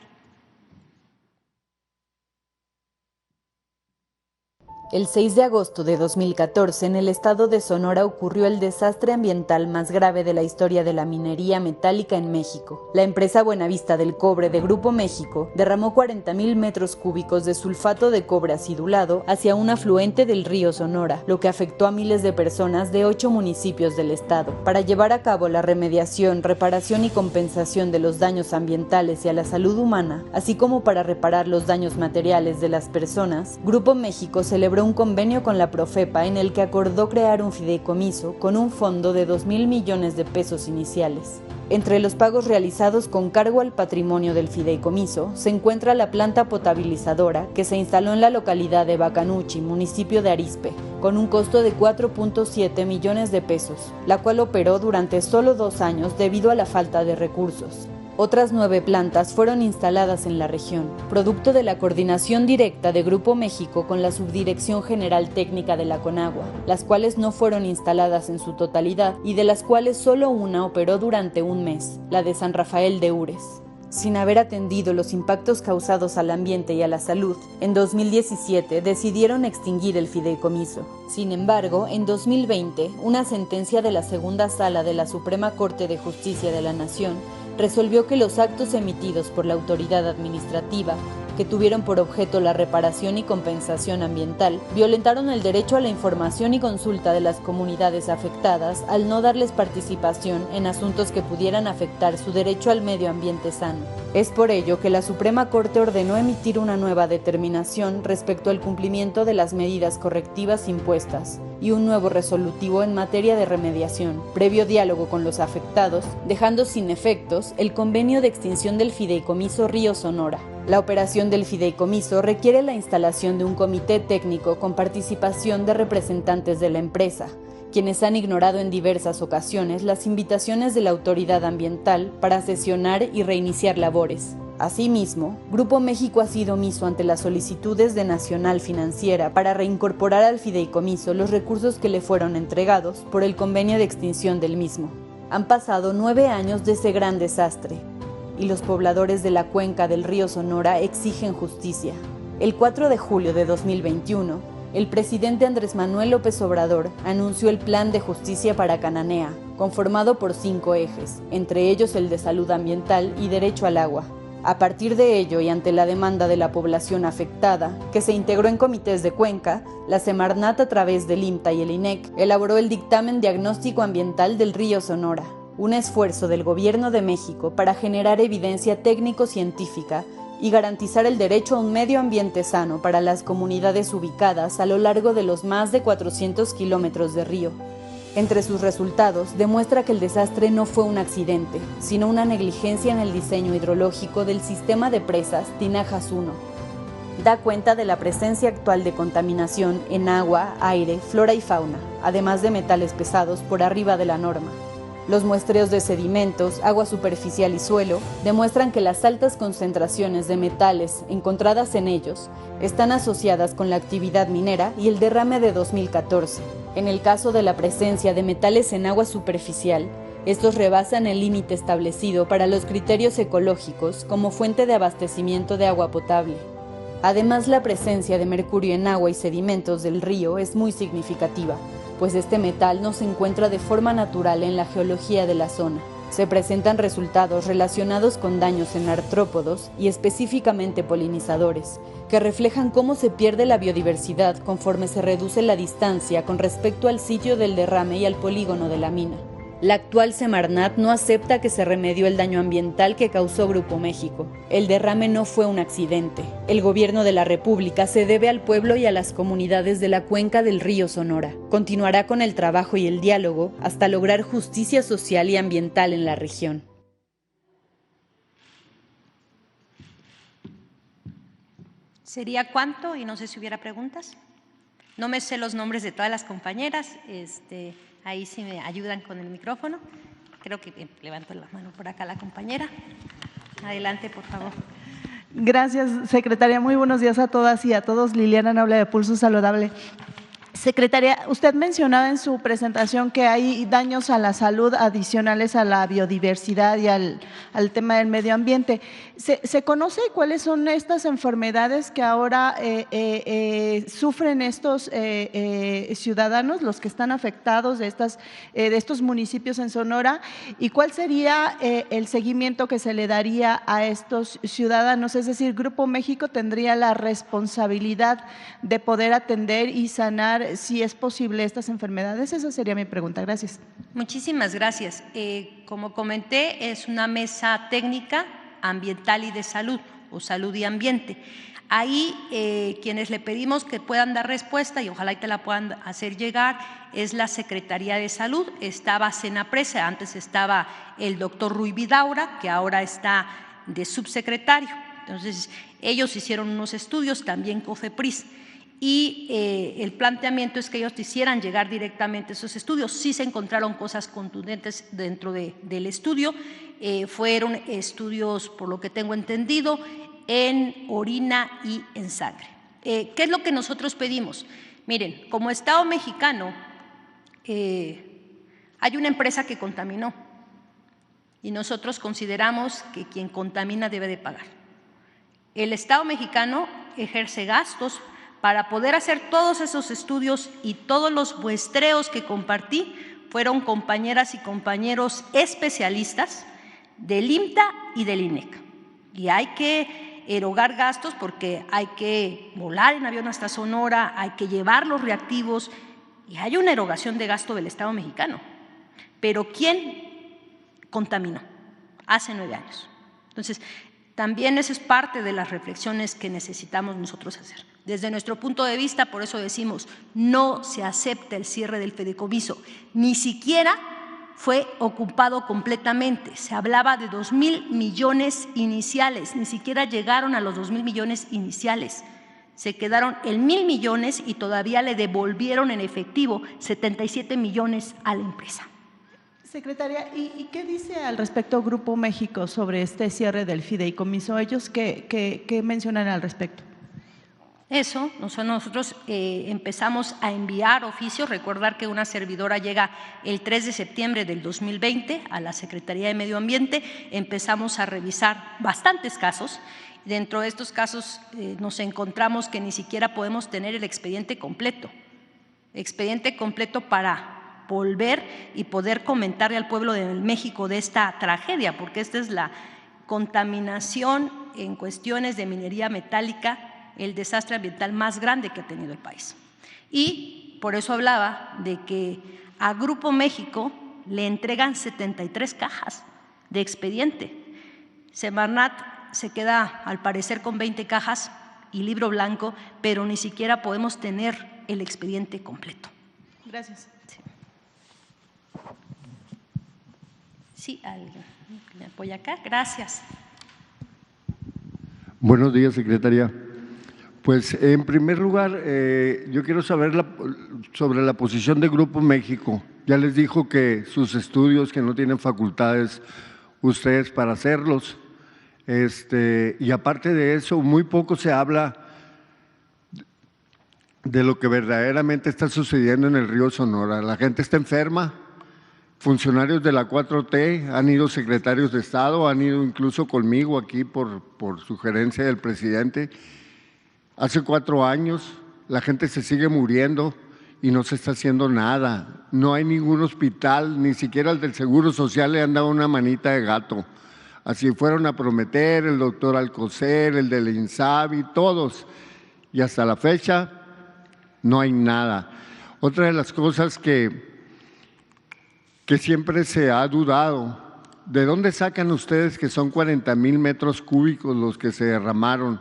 El 6 de agosto de 2014, en el estado de Sonora ocurrió el desastre ambiental más grave de la historia de la minería metálica en México. La empresa Buenavista del Cobre de Grupo México derramó 40,000 metros cúbicos de sulfato de cobre acidulado hacia un afluente del río Sonora, lo que afectó a miles de personas de 8 municipios del estado. Para llevar a cabo la remediación, reparación y compensación de los daños ambientales y a la salud humana, así como para reparar los daños materiales de las personas, Grupo México celebró un convenio con la Profepa en el que acordó crear un fideicomiso con un fondo de 2,000 millones de pesos iniciales. Entre los pagos realizados con cargo al patrimonio del fideicomiso se encuentra la planta potabilizadora que se instaló en la localidad de Bacanuchi, municipio de Arizpe, con un costo de 4.7 millones de pesos, la cual operó durante solo 2 años debido a la falta de recursos. Otras 9 plantas fueron instaladas en la región, producto de la coordinación directa de Grupo México con la Subdirección General Técnica de la Conagua, las cuales no fueron instaladas en su totalidad y de las cuales solo una operó durante un mes, la de San Rafael de Ures. Sin haber atendido los impactos causados al ambiente y a la salud, en 2017 decidieron extinguir el fideicomiso. Sin embargo, en 2020, una sentencia de la Segunda Sala de la Suprema Corte de Justicia de la Nación resolvió que los actos emitidos por la autoridad administrativa, que tuvieron por objeto la reparación y compensación ambiental, violentaron el derecho a la información y consulta de las comunidades afectadas al no darles participación en asuntos que pudieran afectar su derecho al medio ambiente sano. Es por ello que la Suprema Corte ordenó emitir una nueva determinación respecto al cumplimiento de las medidas correctivas impuestas y un nuevo resolutivo en materia de remediación, previo diálogo con los afectados, dejando sin efectos el convenio de extinción del fideicomiso Río Sonora. La operación del fideicomiso requiere la instalación de un comité técnico con participación de representantes de la empresa, quienes han ignorado en diversas ocasiones las invitaciones de la autoridad ambiental para sesionar y reiniciar labores. Asimismo, Grupo México ha sido omiso ante las solicitudes de Nacional Financiera para reincorporar al fideicomiso los recursos que le fueron entregados por el convenio de extinción del mismo. Han pasado 9 años de ese gran desastre, y los pobladores de la cuenca del río Sonora exigen justicia. El 4 de julio de 2021, el presidente Andrés Manuel López Obrador anunció el Plan de Justicia para Cananea, conformado por 5 ejes, entre ellos el de salud ambiental y derecho al agua. A partir de ello y ante la demanda de la población afectada, que se integró en comités de cuenca, la Semarnat a través del IMTA y el INEC elaboró el dictamen diagnóstico ambiental del río Sonora, un esfuerzo del Gobierno de México para generar evidencia técnico-científica y garantizar el derecho a un medio ambiente sano para las comunidades ubicadas a lo largo de los más de 400 kilómetros de río. Entre sus resultados, demuestra que el desastre no fue un accidente, sino una negligencia en el diseño hidrológico del sistema de presas Tinajas 1. Da cuenta de la presencia actual de contaminación en agua, aire, flora y fauna, además de metales pesados por arriba de la norma. Los muestreos de sedimentos, agua superficial y suelo demuestran que las altas concentraciones de metales encontradas en ellos están asociadas con la actividad minera y el derrame de 2014. En el caso de la presencia de metales en agua superficial, estos rebasan el límite establecido para los criterios ecológicos como fuente de abastecimiento de agua potable. Además, la presencia de mercurio en agua y sedimentos del río es muy significativa, pues este metal no se encuentra de forma natural en la geología de la zona. Se presentan resultados relacionados con daños en artrópodos y específicamente polinizadores, que reflejan cómo se pierde la biodiversidad conforme se reduce la distancia con respecto al sitio del derrame y al polígono de la mina. La actual Semarnat no acepta que se remedió el daño ambiental que causó Grupo México. El derrame no fue un accidente. El gobierno de la República se debe al pueblo y a las comunidades de la cuenca del río Sonora. Continuará con el trabajo y el diálogo hasta lograr justicia social y ambiental en la región. ¿Sería cuánto? Y no sé si hubiera preguntas. No me sé los nombres de todas las compañeras, ahí sí me ayudan con el micrófono. Creo que levanto la mano por acá la compañera. Adelante, por favor. Gracias, secretaria. Muy buenos días a todas y a todos. Liliana Noble de Pulso Saludable. Secretaria, usted mencionaba en su presentación que hay daños a la salud adicionales a la biodiversidad y al tema del medio ambiente. ¿Se conoce cuáles son estas enfermedades que ahora sufren estos ciudadanos, los que están afectados de estos municipios en Sonora? ¿Y cuál sería el seguimiento que se le daría a estos ciudadanos? Es decir, Grupo México tendría la responsabilidad de poder atender y sanar, si es posible, estas enfermedades. Esa sería mi pregunta. Gracias. Muchísimas gracias. Como comenté, es una mesa técnica ambiental y de salud, o salud y ambiente. Ahí quienes le pedimos que puedan dar respuesta, y ojalá y te la puedan hacer llegar, es la Secretaría de Salud. Estaba Senapred, antes estaba el doctor Ruy Vidaura, que ahora está de subsecretario. Entonces, ellos hicieron unos estudios, también COFEPRIS, y el planteamiento es que ellos quisieran llegar directamente a esos estudios. Sí se encontraron cosas contundentes dentro del estudio, fueron estudios, por lo que tengo entendido, en orina y en sangre. ¿Qué es lo que nosotros pedimos? Miren, como Estado mexicano hay una empresa que contaminó y nosotros consideramos que quien contamina debe de pagar. El Estado mexicano ejerce gastos para poder hacer todos esos estudios, y todos los muestreos que compartí fueron compañeras y compañeros especialistas del IMTA y del INEC. Y hay que erogar gastos porque hay que volar en avión hasta Sonora, hay que llevar los reactivos y hay una erogación de gasto del Estado mexicano. Pero ¿quién contaminó? Hace 9 años. Entonces, también eso es parte de las reflexiones que necesitamos nosotros hacer. Desde nuestro punto de vista, por eso decimos, no se acepta el cierre del fideicomiso, ni siquiera fue ocupado completamente. Se hablaba de 2,000 millones iniciales, ni siquiera llegaron a los 2,000 millones iniciales. Se quedaron en 1,000 millones y todavía le devolvieron en efectivo 77 millones a la empresa. Secretaria, ¿y qué dice al respecto Grupo México sobre este cierre del fideicomiso? ¿Ellos qué mencionan al respecto? Eso, nosotros empezamos a enviar oficios. Recordar que una servidora llega el 3 de septiembre del 2020 a la Secretaría de Medio Ambiente. Empezamos a revisar bastantes casos. Dentro de estos casos nos encontramos que ni siquiera podemos tener el expediente completo para volver y poder comentarle al pueblo de México de esta tragedia, porque esta es la contaminación en cuestiones de minería metálica, el desastre ambiental más grande que ha tenido el país. Y por eso hablaba de que a Grupo México le entregan 73 cajas de expediente. Semarnat se queda al parecer con 20 cajas y libro blanco, pero ni siquiera podemos tener el expediente completo. Gracias. Sí, alguien me apoya acá. Gracias. Buenos días, secretaria. Pues, en primer lugar, yo quiero saber sobre la posición de Grupo México. Ya les dijo que sus estudios, que no tienen facultades ustedes para hacerlos. Y aparte de eso, muy poco se habla de lo que verdaderamente está sucediendo en el río Sonora. La gente está enferma. Funcionarios de la 4T, han ido secretarios de Estado, han ido incluso conmigo aquí por sugerencia del presidente. Hace 4 años la gente se sigue muriendo y no se está haciendo nada. No hay ningún hospital, ni siquiera el del Seguro Social le han dado una manita de gato. Así fueron a prometer el doctor Alcocer, el del INSABI, todos. Y hasta la fecha no hay nada. Otra de las cosas que que siempre se ha dudado. ¿De dónde sacan ustedes que son 40,000 metros cúbicos los que se derramaron?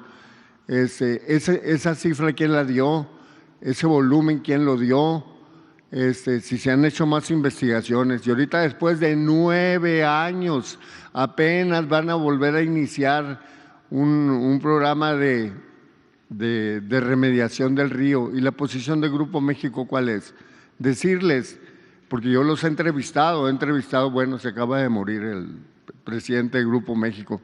Esa cifra, ¿quién la dio? Ese volumen, ¿quién lo dio? Si se han hecho más investigaciones. Y ahorita, después de 9 años, apenas van a volver a iniciar un programa de remediación del río. ¿Y la posición del Grupo México cuál es? Decirles, porque yo los he entrevistado, bueno, se acaba de morir el presidente del Grupo México,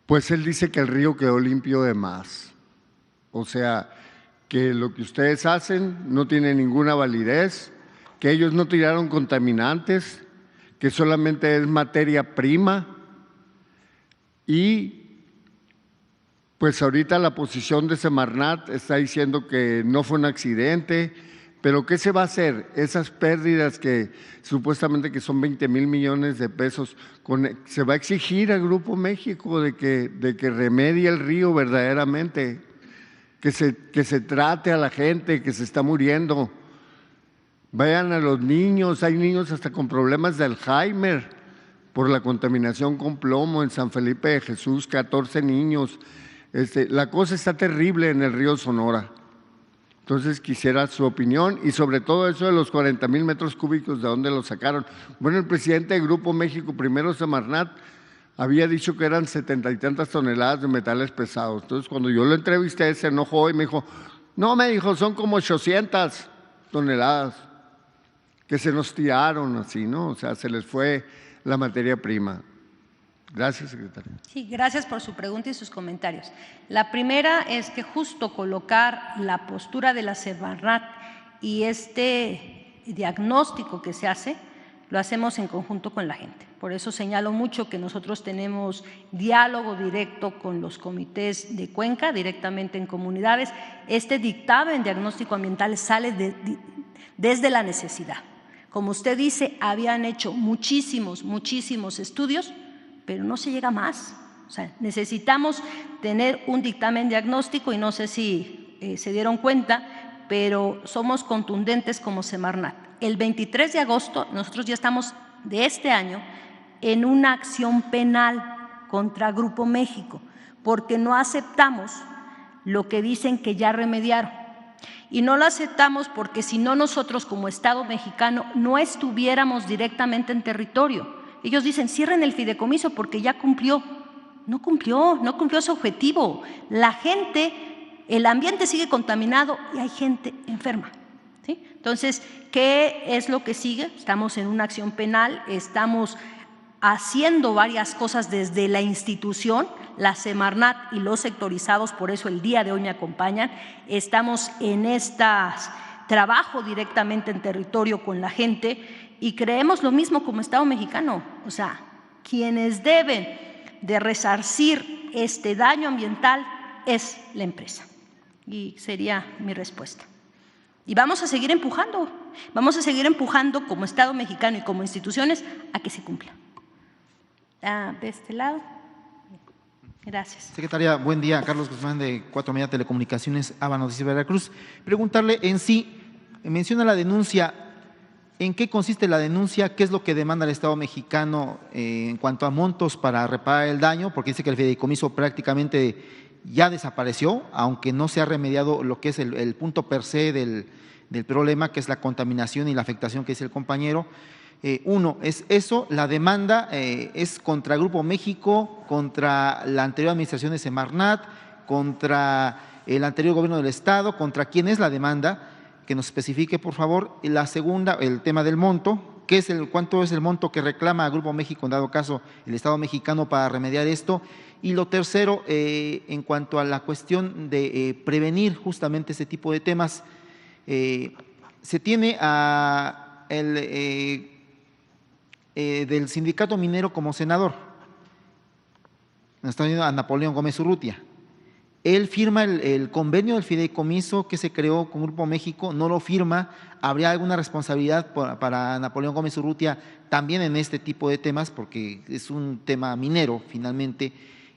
pues él dice que el río quedó limpio de más. O sea, que lo que ustedes hacen no tiene ninguna validez, que ellos no tiraron contaminantes, que solamente es materia prima. Y pues ahorita la posición de Semarnat está diciendo que no fue un accidente, pero ¿qué se va a hacer? Esas pérdidas que supuestamente que son 20,000 millones de pesos, se va a exigir al Grupo México de que remedie el río verdaderamente, que se trate a la gente que se está muriendo. Vayan a los niños, hay niños hasta con problemas de Alzheimer por la contaminación con plomo en San Felipe de Jesús, 14 niños. La cosa está terrible en el río Sonora. Entonces quisiera su opinión y sobre todo eso de los 40,000 metros cúbicos, ¿de dónde lo sacaron? Bueno, el presidente del Grupo México, primero Semarnat, había dicho que eran 70 y tantas toneladas de metales pesados. Entonces cuando yo lo entrevisté se enojó y me dijo, no, me dijo, son como 800 toneladas que se nos tiraron así, ¿no? O sea, se les fue la materia prima. Gracias, secretaria. Sí, gracias por su pregunta y sus comentarios. La primera es que justo colocar la postura de la Semarnat y este diagnóstico que se hace, lo hacemos en conjunto con la gente. Por eso señalo mucho que nosotros tenemos diálogo directo con los comités de Cuenca, directamente en comunidades. Este dictamen diagnóstico ambiental sale desde la necesidad. Como usted dice, habían hecho muchísimos estudios, pero no se llega más. O sea, necesitamos tener un dictamen diagnóstico y no sé si se dieron cuenta, pero somos contundentes como Semarnat. El 23 de agosto nosotros ya estamos de este año en una acción penal contra Grupo México porque no aceptamos lo que dicen que ya remediaron. Y no lo aceptamos porque si no nosotros como Estado mexicano no estuviéramos directamente en territorio. Ellos dicen, cierren el fideicomiso porque ya cumplió. No cumplió su objetivo. La gente, el ambiente sigue contaminado y hay gente enferma. ¿Sí? Entonces, ¿qué es lo que sigue? Estamos en una acción penal, estamos haciendo varias cosas desde la institución, la Semarnat y los sectorizados, por eso el día de hoy me acompañan. Estamos en trabajo directamente en territorio con la gente y creemos lo mismo como Estado mexicano. O sea, quienes deben de resarcir este daño ambiental es la empresa. Y sería mi respuesta. Y vamos a seguir empujando como Estado mexicano y como instituciones a que se cumpla. De este lado. Gracias. Secretaria, buen día. Carlos Guzmán de 4 Media Telecomunicaciones, ABA Noticias Veracruz. Preguntarle en sí, menciona la denuncia, ¿en qué consiste la denuncia? ¿Qué es lo que demanda el Estado mexicano en cuanto a montos para reparar el daño? Porque dice que el fideicomiso prácticamente ya desapareció, aunque no se ha remediado lo que es el punto per se del problema, que es la contaminación y la afectación que dice el compañero. Uno, es eso, la demanda es contra Grupo México, contra la anterior administración de Semarnat, contra el anterior gobierno del Estado, ¿contra quién es la demanda? Que nos especifique, por favor. Y la segunda, el tema del monto, ¿cuánto es el monto que reclama a Grupo México, en dado caso, el Estado mexicano para remediar esto? Y lo tercero, en cuanto a la cuestión de prevenir justamente ese tipo de temas, se tiene del sindicato minero como senador, nos está viendo a Napoleón Gómez Urrutia. Él firma el convenio del fideicomiso que se creó con Grupo México, no lo firma. ¿Habría alguna responsabilidad para Napoleón Gómez Urrutia también en este tipo de temas? Porque es un tema minero finalmente.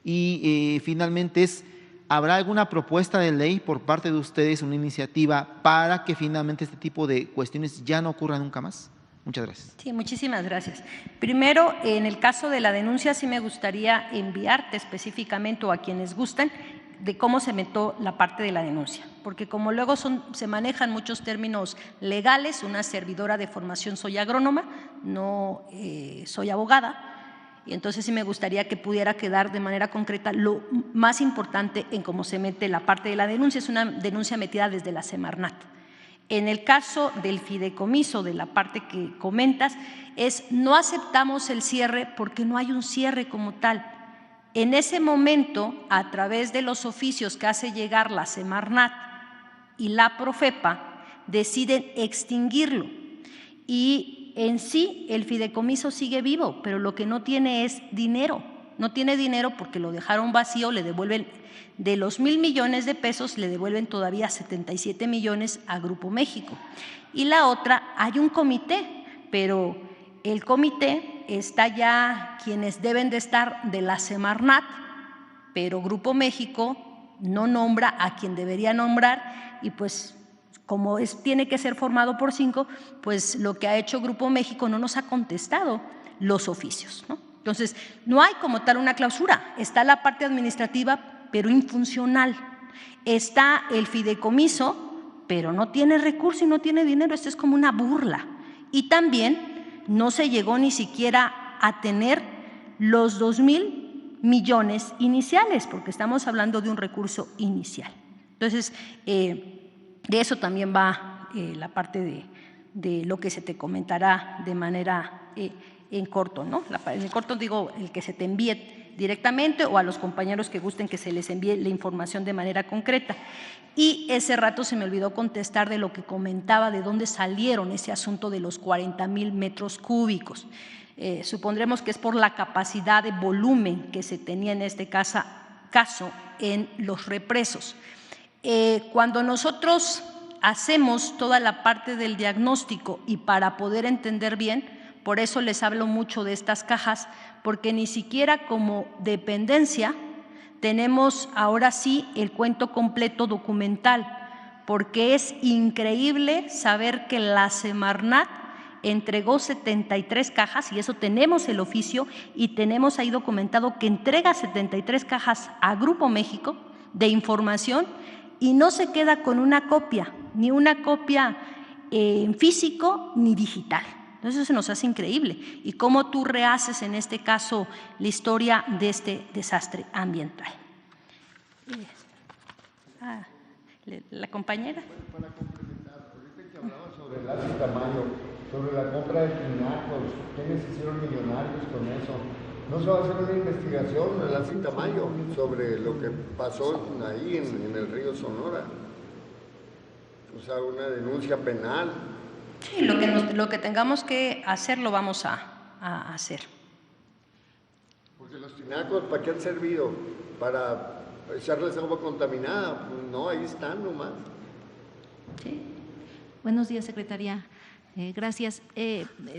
Y finalmente es ¿habrá alguna propuesta de ley por parte de ustedes, una iniciativa para que finalmente este tipo de cuestiones ya no ocurran nunca más? Muchas gracias. Sí, muchísimas gracias. Primero, en el caso de la denuncia, sí me gustaría enviarte específicamente o a quienes gusten de cómo se metió la parte de la denuncia, porque como luego se manejan muchos términos legales, una servidora de formación soy agrónoma, no soy abogada, y entonces sí me gustaría que pudiera quedar de manera concreta lo más importante en cómo se mete la parte de la denuncia. Es una denuncia metida desde la Semarnat. En el caso del fideicomiso, de la parte que comentas, no aceptamos el cierre porque no hay un cierre como tal. En ese momento, a través de los oficios que hace llegar la Semarnat y la Profepa, deciden extinguirlo. Y en sí el fideicomiso sigue vivo, pero lo que no tiene es dinero. No tiene dinero porque lo dejaron vacío, le devuelven de los 1,000 millones de pesos, le devuelven todavía 77 millones a Grupo México. Y la otra, hay un comité, pero el comité está ya quienes deben de estar de la Semarnat, pero Grupo México no nombra a quien debería nombrar y pues como tiene que ser formado por 5, pues lo que ha hecho Grupo México no nos ha contestado los oficios, ¿no? Entonces, no hay como tal una clausura, está la parte administrativa, pero infuncional. Está el fideicomiso, pero no tiene recurso y no tiene dinero, esto es como una burla. Y también no se llegó ni siquiera a tener los 2,000 millones iniciales, porque estamos hablando de un recurso inicial. Entonces, de eso también va la parte de lo que se te comentará de manera en corto, ¿no? En el corto digo el que se te envíe directamente o a los compañeros que gusten que se les envíe la información de manera concreta. Y ese rato se me olvidó contestar de lo que comentaba, de dónde salieron ese asunto de los 40,000 metros cúbicos. Supondremos que es por la capacidad de volumen que se tenía en este caso en los represos. Cuando nosotros hacemos toda la parte del diagnóstico y para poder entender bien, por eso les hablo mucho de estas cajas, porque ni siquiera como dependencia tenemos ahora sí el cuento completo documental, porque es increíble saber que la Semarnat entregó 73 cajas, y eso tenemos el oficio y tenemos ahí documentado que entrega 73 cajas a Grupo México de información y no se queda con una copia, ni una copia en físico ni digital. Entonces eso se nos hace increíble. Y cómo tú rehaces en este caso la historia de este desastre ambiental. La compañera. Para complementar, ahorita que hablaba sobre el Laci Tamayo, sobre la compra de tinacos, ¿quiénes hicieron millonarios con eso? ¿No se va a hacer una investigación en el Laci Tamayo sobre lo que pasó ahí en el río Sonora? O sea, una denuncia penal. Sí, lo que tengamos que hacer lo vamos a hacer. Porque los tinacos, ¿para qué han servido? ¿Para echarles agua contaminada? Pues no, ahí están nomás. Sí. Buenos días, secretaria. Gracias.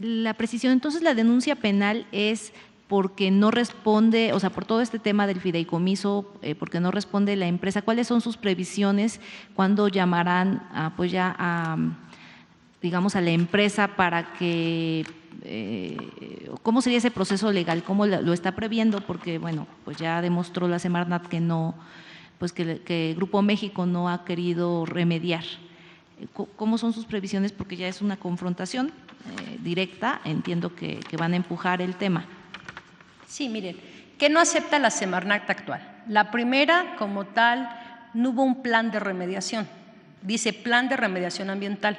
La precisión, entonces la denuncia penal es porque no responde, o sea, por todo este tema del fideicomiso, porque no responde la empresa. ¿Cuáles son sus previsiones? ¿Cuándo llamarán pues ya a, digamos, a la empresa para que, cómo sería ese proceso legal? ¿Cómo lo está previendo? Porque, bueno, pues ya demostró la Semarnat que no, pues que Grupo México no ha querido remediar. ¿Cómo son sus previsiones? Porque ya es una confrontación directa, entiendo que van a empujar el tema. Sí, miren, ¿qué no acepta la Semarnat actual? La primera, como tal, no hubo un plan de remediación, dice plan de remediación ambiental.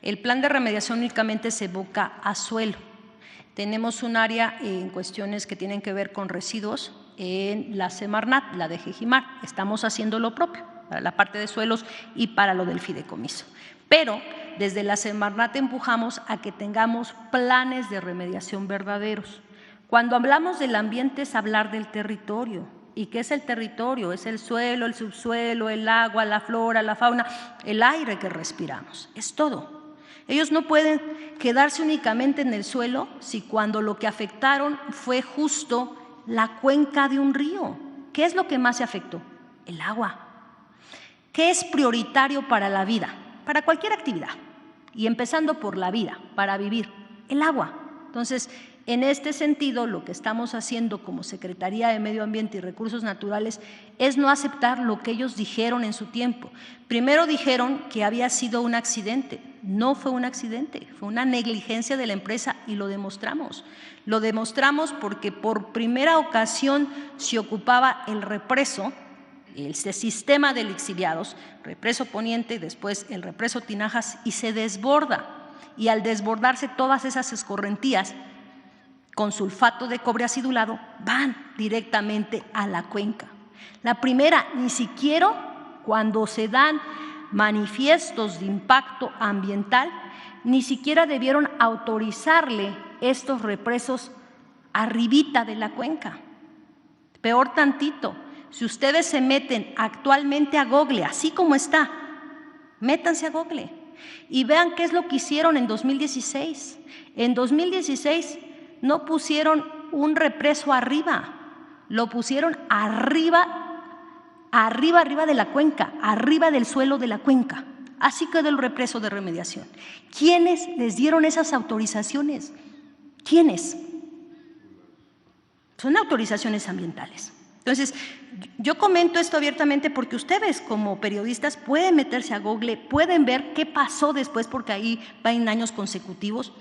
El plan de remediación únicamente se evoca a suelo. Tenemos un área en cuestiones que tienen que ver con residuos en la Semarnat, la de Jejimar. Estamos haciendo lo propio para la parte de suelos y para lo del fideicomiso. Pero desde la Semarnat empujamos a que tengamos planes de remediación verdaderos. Cuando hablamos del ambiente es hablar del territorio. ¿Y qué es el territorio? Es el suelo, el subsuelo, el agua, la flora, la fauna, el aire que respiramos. Es todo. Ellos no pueden quedarse únicamente en el suelo si cuando lo que afectaron fue justo la cuenca de un río. ¿Qué es lo que más se afectó? El agua. ¿Qué es prioritario para la vida? Para cualquier actividad, y empezando por la vida, para vivir, el agua. Entonces, en este sentido, lo que estamos haciendo como Secretaría de Medio Ambiente y Recursos Naturales es no aceptar lo que ellos dijeron en su tiempo. Primero dijeron que había sido un accidente. No fue un accidente, fue una negligencia de la empresa y lo demostramos. Lo demostramos porque por primera ocasión se ocupaba el represo, el sistema de lixiviados, represo poniente y después el represo Tinajas, y se desborda. Y al desbordarse todas esas escorrentías con sulfato de cobre acidulado van directamente a la cuenca. La primera, ni siquiera cuando se dan manifiestos de impacto ambiental, ni siquiera debieron autorizarle estos represos arribita de la cuenca. Peor tantito, si ustedes se meten actualmente a Google, así como está, métanse a Google y vean qué es lo que hicieron en 2016. En 2016 no pusieron un represo arriba, lo pusieron arriba de la cuenca, arriba del suelo de la cuenca. Así quedó el represo de remediación. ¿Quiénes les dieron esas autorizaciones? ¿Quiénes? Son autorizaciones ambientales. Entonces, yo comento esto abiertamente porque ustedes como periodistas pueden meterse a Google, pueden ver qué pasó después, porque ahí va en años consecutivos.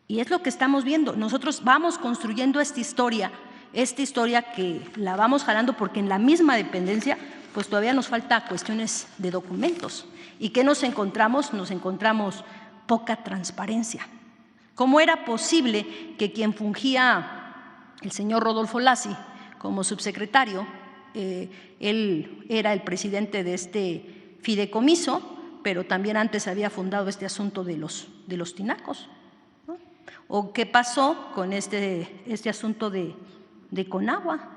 Y es lo que estamos viendo. Nosotros vamos construyendo esta historia que la vamos jalando porque en la misma dependencia pues todavía nos falta cuestiones de documentos. ¿Y qué nos encontramos? Nos encontramos poca transparencia. ¿Cómo era posible que quien fungía, el señor Rodolfo Lassi, como subsecretario, él era el presidente de este fideicomiso, pero también antes había fundado este asunto de los tinacos, ¿no? ¿O qué pasó con este asunto de Conagua?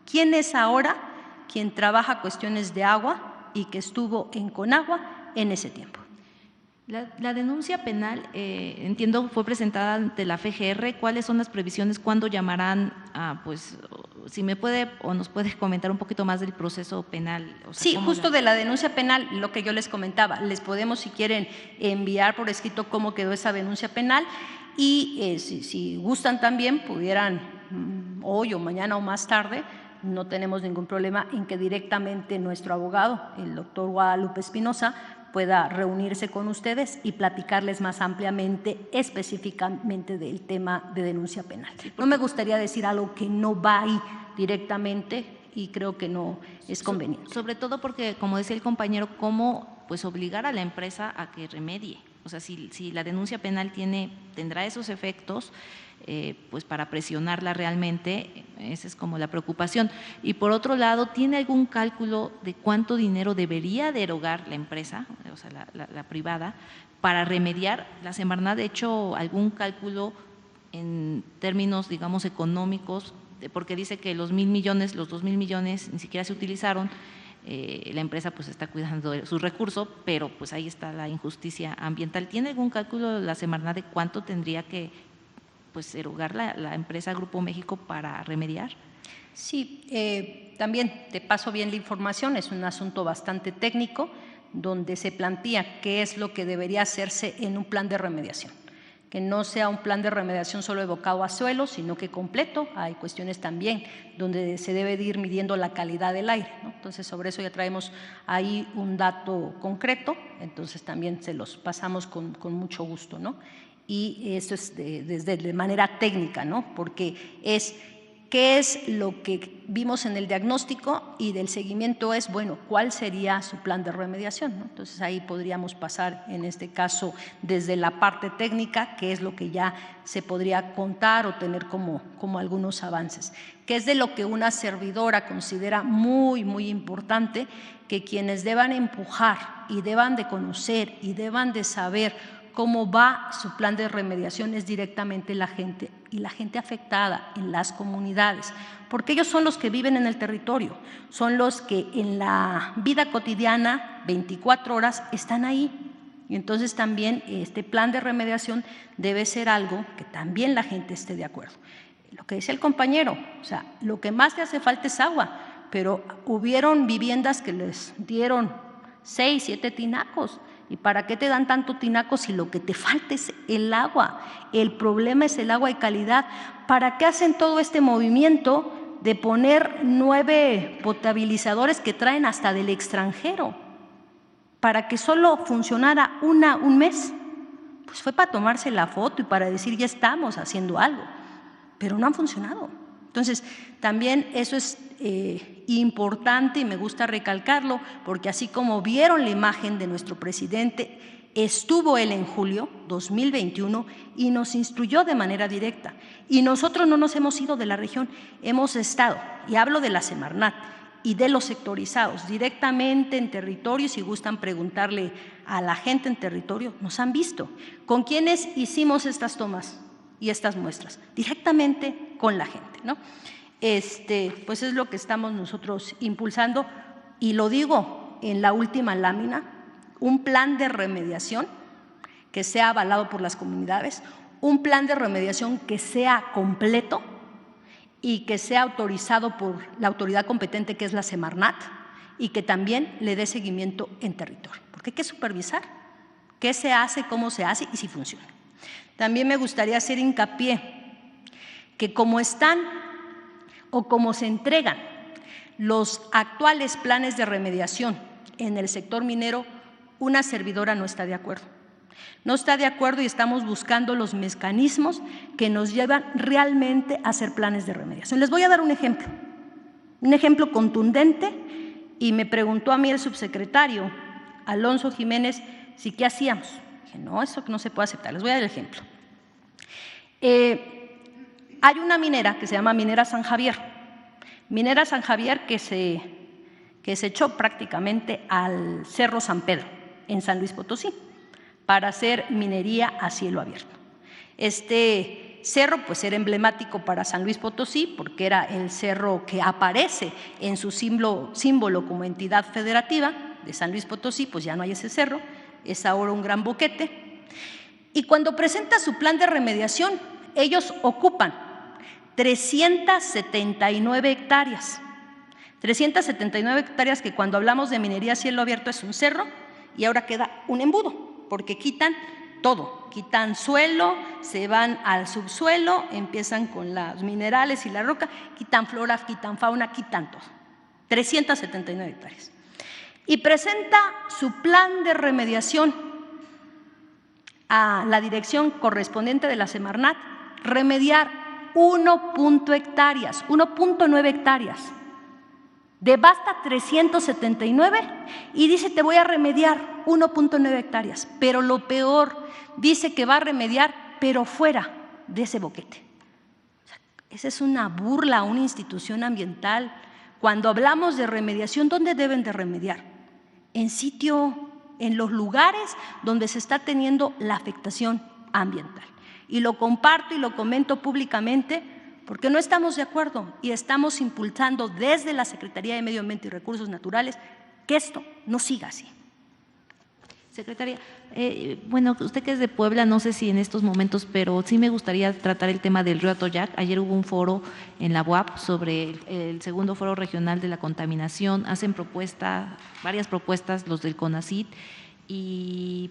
¿Quién es ahora quien trabaja cuestiones de agua y que estuvo en Conagua en ese tiempo? La denuncia penal, entiendo, fue presentada ante la FGR. ¿Cuáles son las previsiones? ¿Cuándo llamarán a, pues, si me puede o nos puede comentar un poquito más del proceso penal? O sea, sí, justo de la denuncia penal, lo que yo les comentaba, les podemos, si quieren, enviar por escrito cómo quedó esa denuncia penal y si gustan también pudieran hoy o mañana o más tarde, no tenemos ningún problema en que directamente nuestro abogado, el doctor Guadalupe Espinosa, pueda reunirse con ustedes y platicarles más ampliamente, específicamente del tema de denuncia penal. No me gustaría decir algo que no va ahí directamente y creo que no es conveniente. Sobre todo porque, como decía el compañero, cómo pues obligar a la empresa a que remedie. O sea, si la denuncia penal tendrá esos efectos, pues para presionarla realmente, esa es como la preocupación. Y por otro lado, ¿tiene algún cálculo de cuánto dinero debería de erogar la empresa, o sea, la privada, para remediar? La Semarnat ha hecho algún cálculo en términos, digamos, económicos, porque dice que los 1,000 millones, los 2,000 millones ni siquiera se utilizaron. La empresa pues está cuidando de sus recursos, pero pues ahí está la injusticia ambiental. ¿Tiene algún cálculo la Semarnat de cuánto tendría que pues erogar la empresa Grupo México para remediar? Sí, también te paso bien la información, es un asunto bastante técnico donde se plantea qué es lo que debería hacerse en un plan de remediación, que no sea un plan de remediación solo evocado a suelo, sino que completo. Hay cuestiones también donde se debe de ir midiendo la calidad del aire, ¿no? Entonces, sobre eso ya traemos ahí un dato concreto, entonces también se los pasamos con mucho gusto, ¿no? Y eso es de manera técnica, ¿no? Porque ¿qué es lo que vimos en el diagnóstico? Y del seguimiento es, bueno, ¿cuál sería su plan de remediación, ¿no? Entonces ahí podríamos pasar, en este caso, desde la parte técnica, que es lo que ya se podría contar o tener como algunos avances, que es de lo que una servidora considera muy, muy importante, que quienes deban empujar y deban de conocer y deban de saber cómo va su plan de remediación es directamente la gente y la gente afectada en las comunidades, porque ellos son los que viven en el territorio, son los que en la vida cotidiana 24 horas están ahí. Y entonces también este plan de remediación debe ser algo que también la gente esté de acuerdo. Lo que decía el compañero, o sea, lo que más le hace falta es agua, pero hubieron viviendas que les dieron 6, 7 tinacos. ¿Y para qué te dan tanto tinaco si lo que te falta es el agua? El problema es el agua de calidad. ¿Para qué hacen todo este movimiento de poner 9 potabilizadores que traen hasta del extranjero? ¿Para que solo funcionara un mes? Pues fue para tomarse la foto y para decir ya estamos haciendo algo, pero no han funcionado. Entonces, también eso es importante y me gusta recalcarlo, porque así como vieron la imagen de nuestro presidente, estuvo él en julio 2021 y nos instruyó de manera directa. Y nosotros no nos hemos ido de la región, hemos estado, y hablo de la Semarnat y de los sectorizados, directamente en territorio. Si gustan preguntarle a la gente en territorio, nos han visto. ¿Con quiénes hicimos estas tomas y estas muestras? Directamente con la gente, ¿no? Pues es lo que estamos nosotros impulsando, y lo digo en la última lámina: un plan de remediación que sea avalado por las comunidades, un plan de remediación que sea completo y que sea autorizado por la autoridad competente, que es la Semarnat, y que también le dé seguimiento en territorio, porque hay que supervisar qué se hace, cómo se hace y si funciona. También me gustaría hacer hincapié que como están o como se entregan los actuales planes de remediación en el sector minero, una servidora no está de acuerdo. No está de acuerdo y estamos buscando los mecanismos que nos llevan realmente a hacer planes de remediación. Les voy a dar un ejemplo contundente, y me preguntó a mí el subsecretario Alonso Jiménez si qué hacíamos. Dije, no, eso no se puede aceptar. Les voy a dar el ejemplo. Hay una minera que se llama Minera San Javier. Minera San Javier que se echó prácticamente al Cerro San Pedro, en San Luis Potosí, para hacer minería a cielo abierto. Este cerro pues era emblemático para San Luis Potosí porque era el cerro que aparece en su símbolo como entidad federativa de San Luis Potosí. Pues ya no hay ese cerro, es ahora un gran boquete. Y cuando presenta su plan de remediación, ellos ocupan 379 hectáreas. 379 hectáreas que cuando hablamos de minería a cielo abierto es un cerro, y ahora queda un embudo, porque quitan todo, quitan suelo, se van al subsuelo, empiezan con los minerales y la roca, quitan flora, quitan fauna, quitan todo. 379 hectáreas. Y presenta su plan de remediación a la dirección correspondiente de la Semarnat, remediar 1.9 hectáreas. Devasta 379 y dice te voy a remediar 1.9 hectáreas, pero lo peor, dice que va a remediar pero fuera de ese boquete. O sea, esa es una burla a una institución ambiental. Cuando hablamos de remediación, ¿dónde deben de remediar? En sitio, en los lugares donde se está teniendo la afectación ambiental. Y lo comparto y lo comento públicamente porque no estamos de acuerdo y estamos impulsando desde la Secretaría de Medio Ambiente y Recursos Naturales que esto no siga así. Secretaria, bueno, usted que es de Puebla, no sé si en estos momentos, pero sí me gustaría tratar el tema del río Atoyac. Ayer hubo un foro en la UAP sobre el segundo foro regional de la contaminación. Hacen varias propuestas los del CONACYT y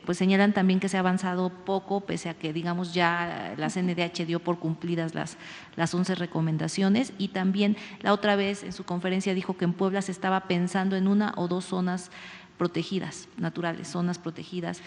pues señalan también que se ha avanzado poco, pese a que, digamos, ya la CNDH dio por cumplidas las 11 recomendaciones. Y también la otra vez en su conferencia dijo que en Puebla se estaba pensando en 1 o 2 zonas protegidas, naturales, zonas protegidas,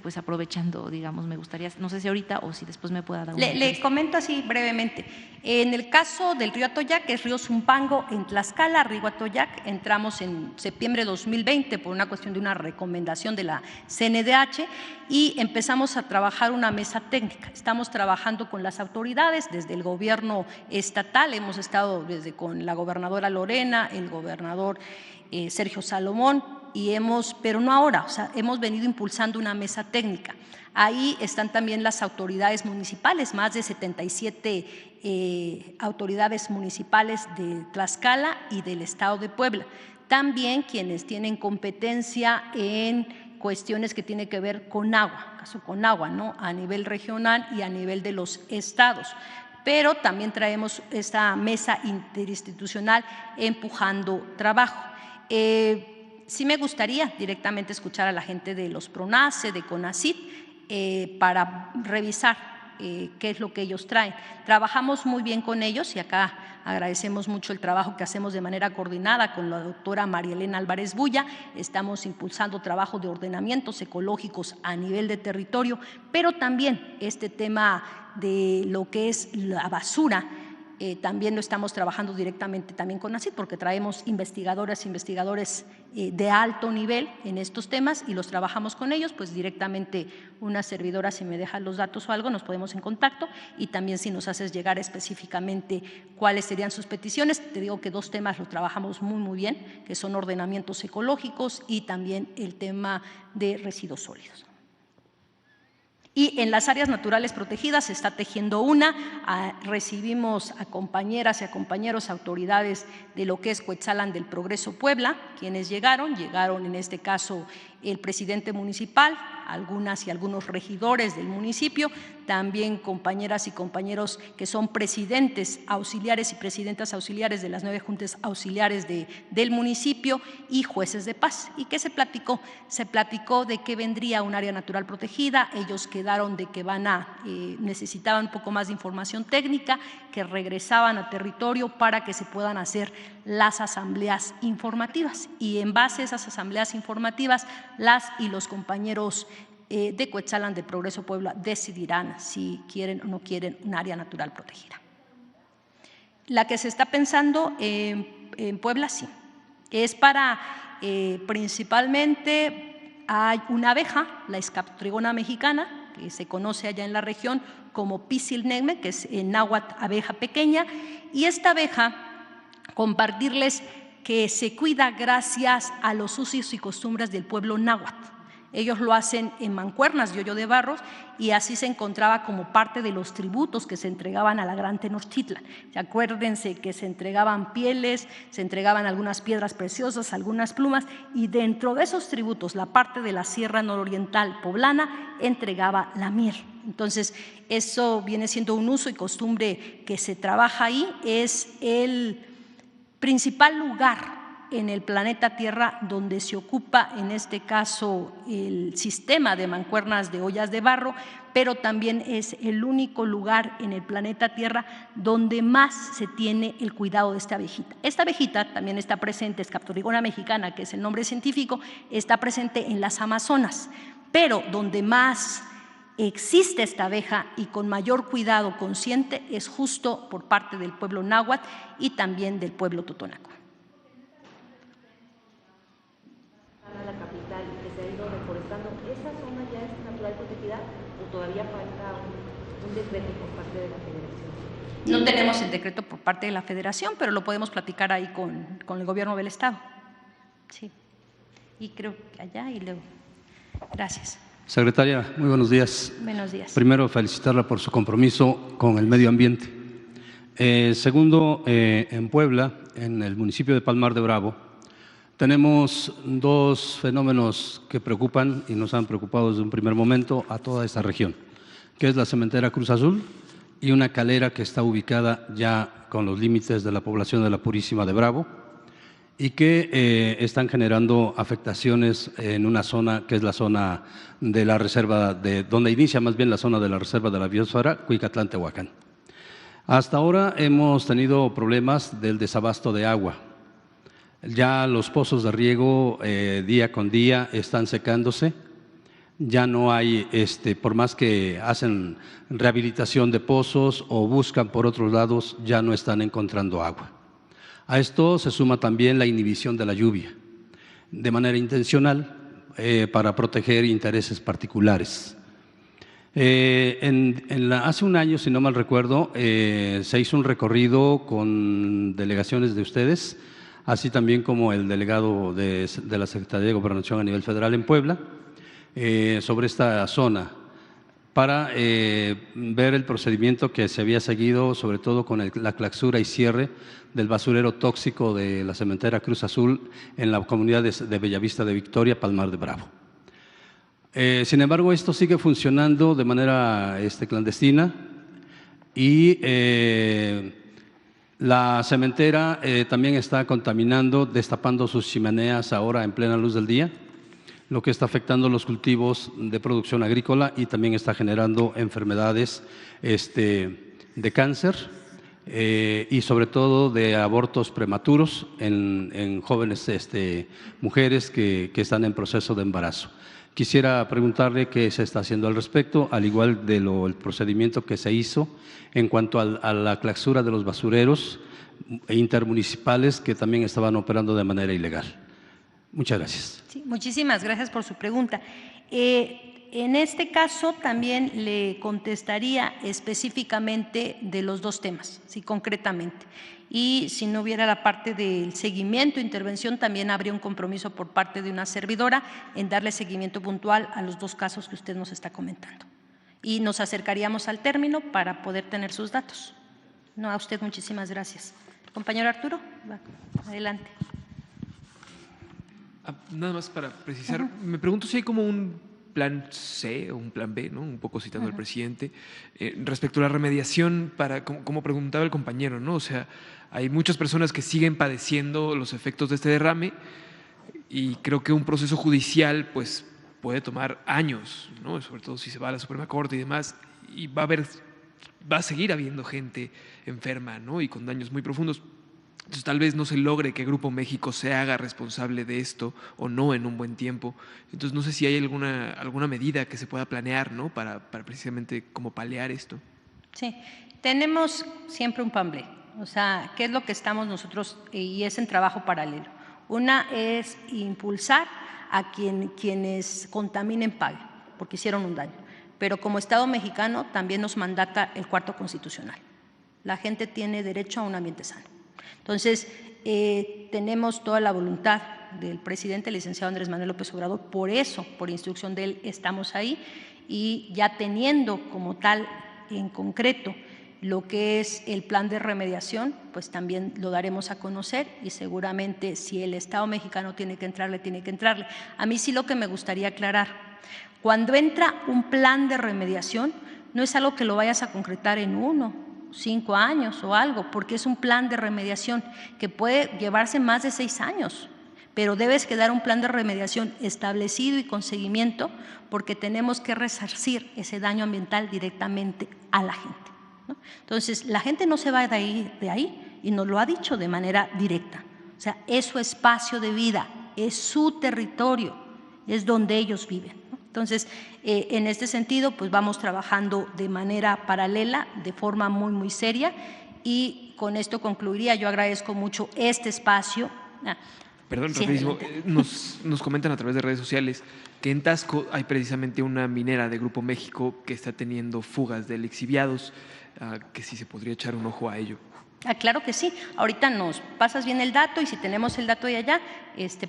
pues aprovechando, digamos, me gustaría, no sé si ahorita o si después me pueda dar una Le comento así brevemente. En el caso del río Atoyac, que es río Zumpango en Tlaxcala, río Atoyac, entramos en septiembre de 2020 por una cuestión de una recomendación de la CNDH y empezamos a trabajar una mesa técnica. Estamos trabajando con las autoridades, desde el gobierno estatal, hemos estado con la gobernadora Lorena, el gobernador Sergio Salomón, pero no ahora, o sea, hemos venido impulsando una mesa técnica. Ahí están también las autoridades municipales, más de 77 autoridades municipales de Tlaxcala y del Estado de Puebla. También quienes tienen competencia en cuestiones que tienen que ver con agua, caso con agua, ¿no? A nivel regional y a nivel de los estados. pero también traemos esta mesa interinstitucional empujando trabajo. Sí me gustaría directamente escuchar a la gente de los PRONACE, de CONACYT, para revisar qué es lo que ellos traen. Trabajamos muy bien con ellos y acá agradecemos mucho el trabajo que hacemos de manera coordinada con la doctora María Elena Álvarez Bulla. Estamos impulsando trabajo de ordenamientos ecológicos a nivel de territorio, pero también este tema de lo que es la basura, también lo estamos trabajando directamente también con CONACYT, porque traemos investigadoras e investigadores de alto nivel en estos temas y los trabajamos con ellos, pues directamente una servidora, si me deja los datos o algo, nos ponemos en contacto, y también si nos haces llegar específicamente cuáles serían sus peticiones. Te digo que 2 temas los trabajamos muy bien, que son ordenamientos ecológicos y también el tema de residuos sólidos. Y en las áreas naturales protegidas se está tejiendo una. Recibimos a compañeras y a compañeros, autoridades de lo que es Cuetzalan del Progreso Puebla, quienes llegaron en este caso el presidente municipal, algunas y algunos regidores del municipio, también compañeras y compañeros que son presidentes auxiliares y presidentas auxiliares de las 9 juntas auxiliares del municipio y jueces de paz. ¿Y qué se platicó? Se platicó de que vendría un área natural protegida. Ellos quedaron de que necesitaban un poco más de información técnica, que regresaban a territorio para que se puedan hacer las asambleas informativas, y en base a esas asambleas informativas las y los compañeros de Cuetzalan del Progreso Puebla decidirán si quieren o no quieren un área natural protegida. La que se está pensando en Puebla, sí, es para principalmente, hay una abeja, la Escaptrigona mexicana, que se conoce allá en la región como Pisilnegme, que es en náhuatl abeja pequeña, y esta abeja, compartirles que se cuida gracias a los usos y costumbres del pueblo náhuatl. Ellos lo hacen en mancuernas de hoyo de barros, y así se encontraba como parte de los tributos que se entregaban a la Gran Tenochtitlan. Acuérdense que se entregaban pieles, se entregaban algunas piedras preciosas, algunas plumas, y dentro de esos tributos la parte de la Sierra Nororiental poblana entregaba la miel. Entonces, eso viene siendo un uso y costumbre que se trabaja ahí. Es el principal lugar en el planeta Tierra donde se ocupa, en este caso, el sistema de mancuernas de ollas de barro, pero también es el único lugar en el planeta Tierra donde más se tiene el cuidado de esta abejita. Esta abejita también está presente, Escaptrigona mexicana, que es el nombre científico, está presente en las Amazonas, pero donde más existe esta abeja y con mayor cuidado consciente es justo por parte del pueblo náhuatl y también del pueblo totonaco. La capital, que se ha ido reforestando, ¿esa zona ya es natural protegida o todavía falta un decreto por parte de la Federación? No tenemos el decreto por parte de la Federación, pero lo podemos platicar ahí con el gobierno del Estado. Sí, y creo que allá y luego. Gracias. Secretaria, muy buenos días. Buenos días. Primero, felicitarla por su compromiso con el medio ambiente. Segundo, en Puebla, en el municipio de Palmar de Bravo, tenemos 2 fenómenos que preocupan y nos han preocupado desde un primer momento a toda esta región, que es la cementera Cruz Azul y una calera que está ubicada ya con los límites de la población de la Purísima de Bravo, y que están generando afectaciones en una zona que es la zona de la reserva, donde inicia más bien la zona de la reserva de la biosfera, Cuicatlán, Tehuacán. Hasta ahora hemos tenido problemas del desabasto de agua. Ya los pozos de riego día con día están secándose, ya no hay, por más que hacen rehabilitación de pozos o buscan por otros lados, ya no están encontrando agua. A esto se suma también la inhibición de la lluvia, de manera intencional, para proteger intereses particulares. Hace un año, si no mal recuerdo, se hizo un recorrido con delegaciones de ustedes, así también como el delegado de la Secretaría de Gobernación a nivel federal en Puebla, sobre esta zona, para ver el procedimiento que se había seguido, sobre todo con la clausura y cierre del basurero tóxico de la cementera Cruz Azul en la comunidad de Bellavista de Victoria, Palmar de Bravo. Sin embargo, esto sigue funcionando de manera clandestina. Y la cementera también está contaminando, destapando sus chimeneas ahora en plena luz del día, lo que está afectando los cultivos de producción agrícola y también está generando enfermedades de cáncer y sobre todo de abortos prematuros en jóvenes mujeres que están en proceso de embarazo. Quisiera preguntarle qué se está haciendo al respecto, al igual de el procedimiento que se hizo en cuanto a la clausura de los basureros intermunicipales que también estaban operando de manera ilegal. Muchas gracias. Sí, muchísimas gracias por su pregunta. En este caso también le contestaría específicamente de los dos temas, sí, concretamente. Y si no hubiera la parte del seguimiento, intervención, también habría un compromiso por parte de una servidora en darle seguimiento puntual a los dos casos que usted nos está comentando. Y nos acercaríamos al término para poder tener sus datos. No, a usted muchísimas gracias. Compañero Arturo, adelante. Nada más para precisar, me pregunto si hay como un plan C o un plan B, ¿no? Un poco citando al presidente, respecto a la remediación, como preguntaba el compañero, ¿no? O sea, hay muchas personas que siguen padeciendo los efectos de este derrame y creo que un proceso judicial pues puede tomar años, ¿no? Sobre todo si se va a la Suprema Corte y demás, y va a seguir habiendo gente enferma, ¿no? Y con daños muy profundos. Entonces, tal vez no se logre que Grupo México se haga responsable de esto o no en un buen tiempo. Entonces, no sé si hay alguna medida que se pueda planear, ¿no? Para precisamente como paliar esto. Sí, tenemos siempre un plan B. O sea, ¿qué es lo que estamos nosotros? Y es en trabajo paralelo. Una es impulsar a quienes contaminen paguen, porque hicieron un daño. Pero como Estado mexicano también nos mandata el cuarto constitucional. La gente tiene derecho a un ambiente sano. Entonces, tenemos toda la voluntad del presidente, el licenciado Andrés Manuel López Obrador, por eso, por instrucción de él, estamos ahí y ya teniendo como tal en concreto lo que es el plan de remediación, pues también lo daremos a conocer y seguramente si el Estado mexicano tiene que entrarle, tiene que entrarle. A mí sí lo que me gustaría aclarar, cuando entra un plan de remediación, no es algo que lo vayas a concretar en 1, 5 años o algo, porque es un plan de remediación que puede llevarse más de 6 años, pero debes quedar un plan de remediación establecido y con seguimiento porque tenemos que resarcir ese daño ambiental directamente a la gente, ¿no? Entonces, la gente no se va de ahí y nos lo ha dicho de manera directa. O sea, es su espacio de vida, es su territorio, es donde ellos viven. Entonces, en este sentido, pues vamos trabajando de manera paralela, de forma muy, muy seria y con esto concluiría. Yo agradezco mucho este espacio. Perdón, sí, rapidísimo, nos comentan a través de redes sociales que en Taxco hay precisamente una minera de Grupo México que está teniendo fugas de lixiviados, que sí se podría echar un ojo a ello. Claro que sí. Ahorita nos pasas bien el dato y si tenemos el dato de allá,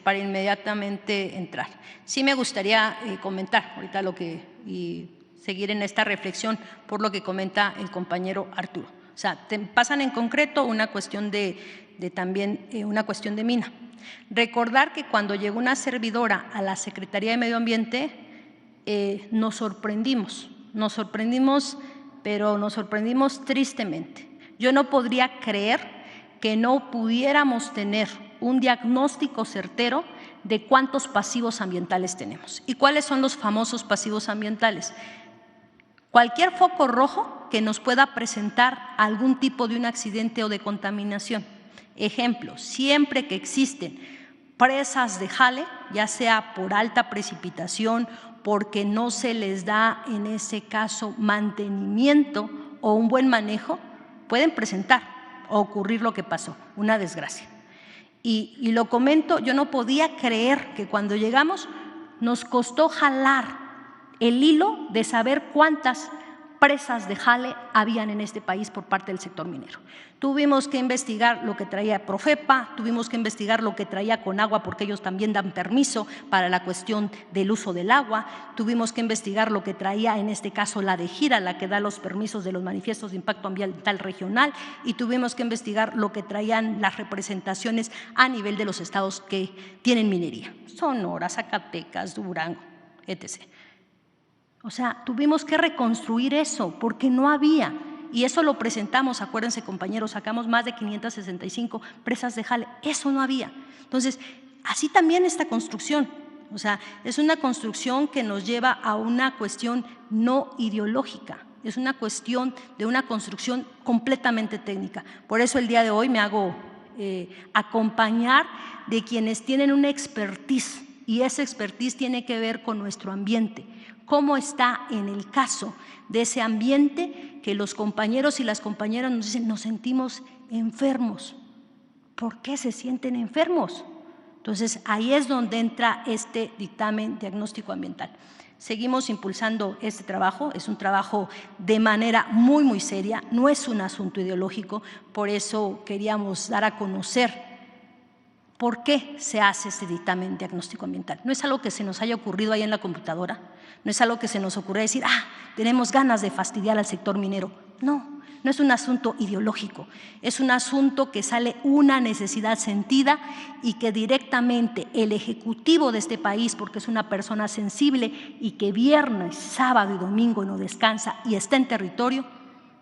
para inmediatamente entrar. Sí me gustaría comentar ahorita y seguir en esta reflexión por lo que comenta el compañero Arturo. O sea, pasan en concreto una cuestión también una cuestión de mina. Recordar que cuando llegó una servidora a la Secretaría de Medio Ambiente, nos sorprendimos, pero nos sorprendimos tristemente. Yo no podría creer que no pudiéramos tener un diagnóstico certero de cuántos pasivos ambientales tenemos. ¿Y cuáles son los famosos pasivos ambientales? Cualquier foco rojo que nos pueda presentar algún tipo de un accidente o de contaminación. Ejemplo, siempre que existen presas de jale, ya sea por alta precipitación, porque no se les da en ese caso mantenimiento o un buen manejo, pueden presentar o ocurrir lo que pasó, una desgracia. Y lo comento, yo no podía creer que cuando llegamos nos costó jalar el hilo de saber cuántas presas de jale habían en este país por parte del sector minero. Tuvimos que investigar lo que traía Profepa, tuvimos que investigar lo que traía Conagua porque ellos también dan permiso para la cuestión del uso del agua, tuvimos que investigar lo que traía en este caso la DEGIRA, la que da los permisos de los manifiestos de impacto ambiental regional y tuvimos que investigar lo que traían las representaciones a nivel de los estados que tienen minería, Sonora, Zacatecas, Durango, etc. O sea, tuvimos que reconstruir eso porque no había. y eso lo presentamos, acuérdense compañeros, sacamos más de 565 presas de jale, eso no había. Entonces, así también esta construcción, o sea, es una construcción que nos lleva a una cuestión no ideológica, es una cuestión de una construcción completamente técnica. Por eso el día de hoy me hago acompañar de quienes tienen una expertise, y esa expertise tiene que ver con nuestro ambiente. ¿Cómo está en el caso de ese ambiente que los compañeros y las compañeras nos dicen, nos sentimos enfermos? ¿Por qué se sienten enfermos? Entonces, ahí es donde entra este dictamen diagnóstico ambiental. Seguimos impulsando este trabajo, es un trabajo de manera muy, muy seria, no es un asunto ideológico, por eso queríamos dar a conocer por qué se hace este dictamen diagnóstico ambiental. No es algo que se nos haya ocurrido ahí en la computadora, no es algo que se nos ocurra decir, tenemos ganas de fastidiar al sector minero. No, no es un asunto ideológico, es un asunto que sale una necesidad sentida y que directamente el Ejecutivo de este país, porque es una persona sensible y que viernes, sábado y domingo no descansa y está en territorio,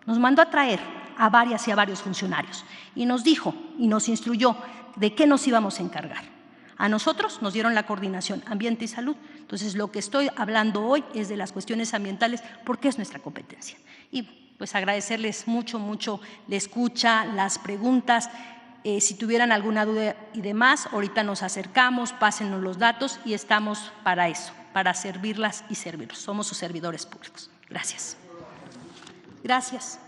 nos mandó a traer a varias y a varios funcionarios y nos dijo y nos instruyó de qué nos íbamos a encargar. A nosotros nos dieron la coordinación ambiente y salud. Entonces, lo que estoy hablando hoy es de las cuestiones ambientales porque es nuestra competencia. Y pues agradecerles mucho, mucho la escucha, las preguntas. Si tuvieran alguna duda y demás, ahorita nos acercamos, pásennos los datos y estamos para eso, para servirlas y servirlos. Somos sus servidores públicos. Gracias. Gracias.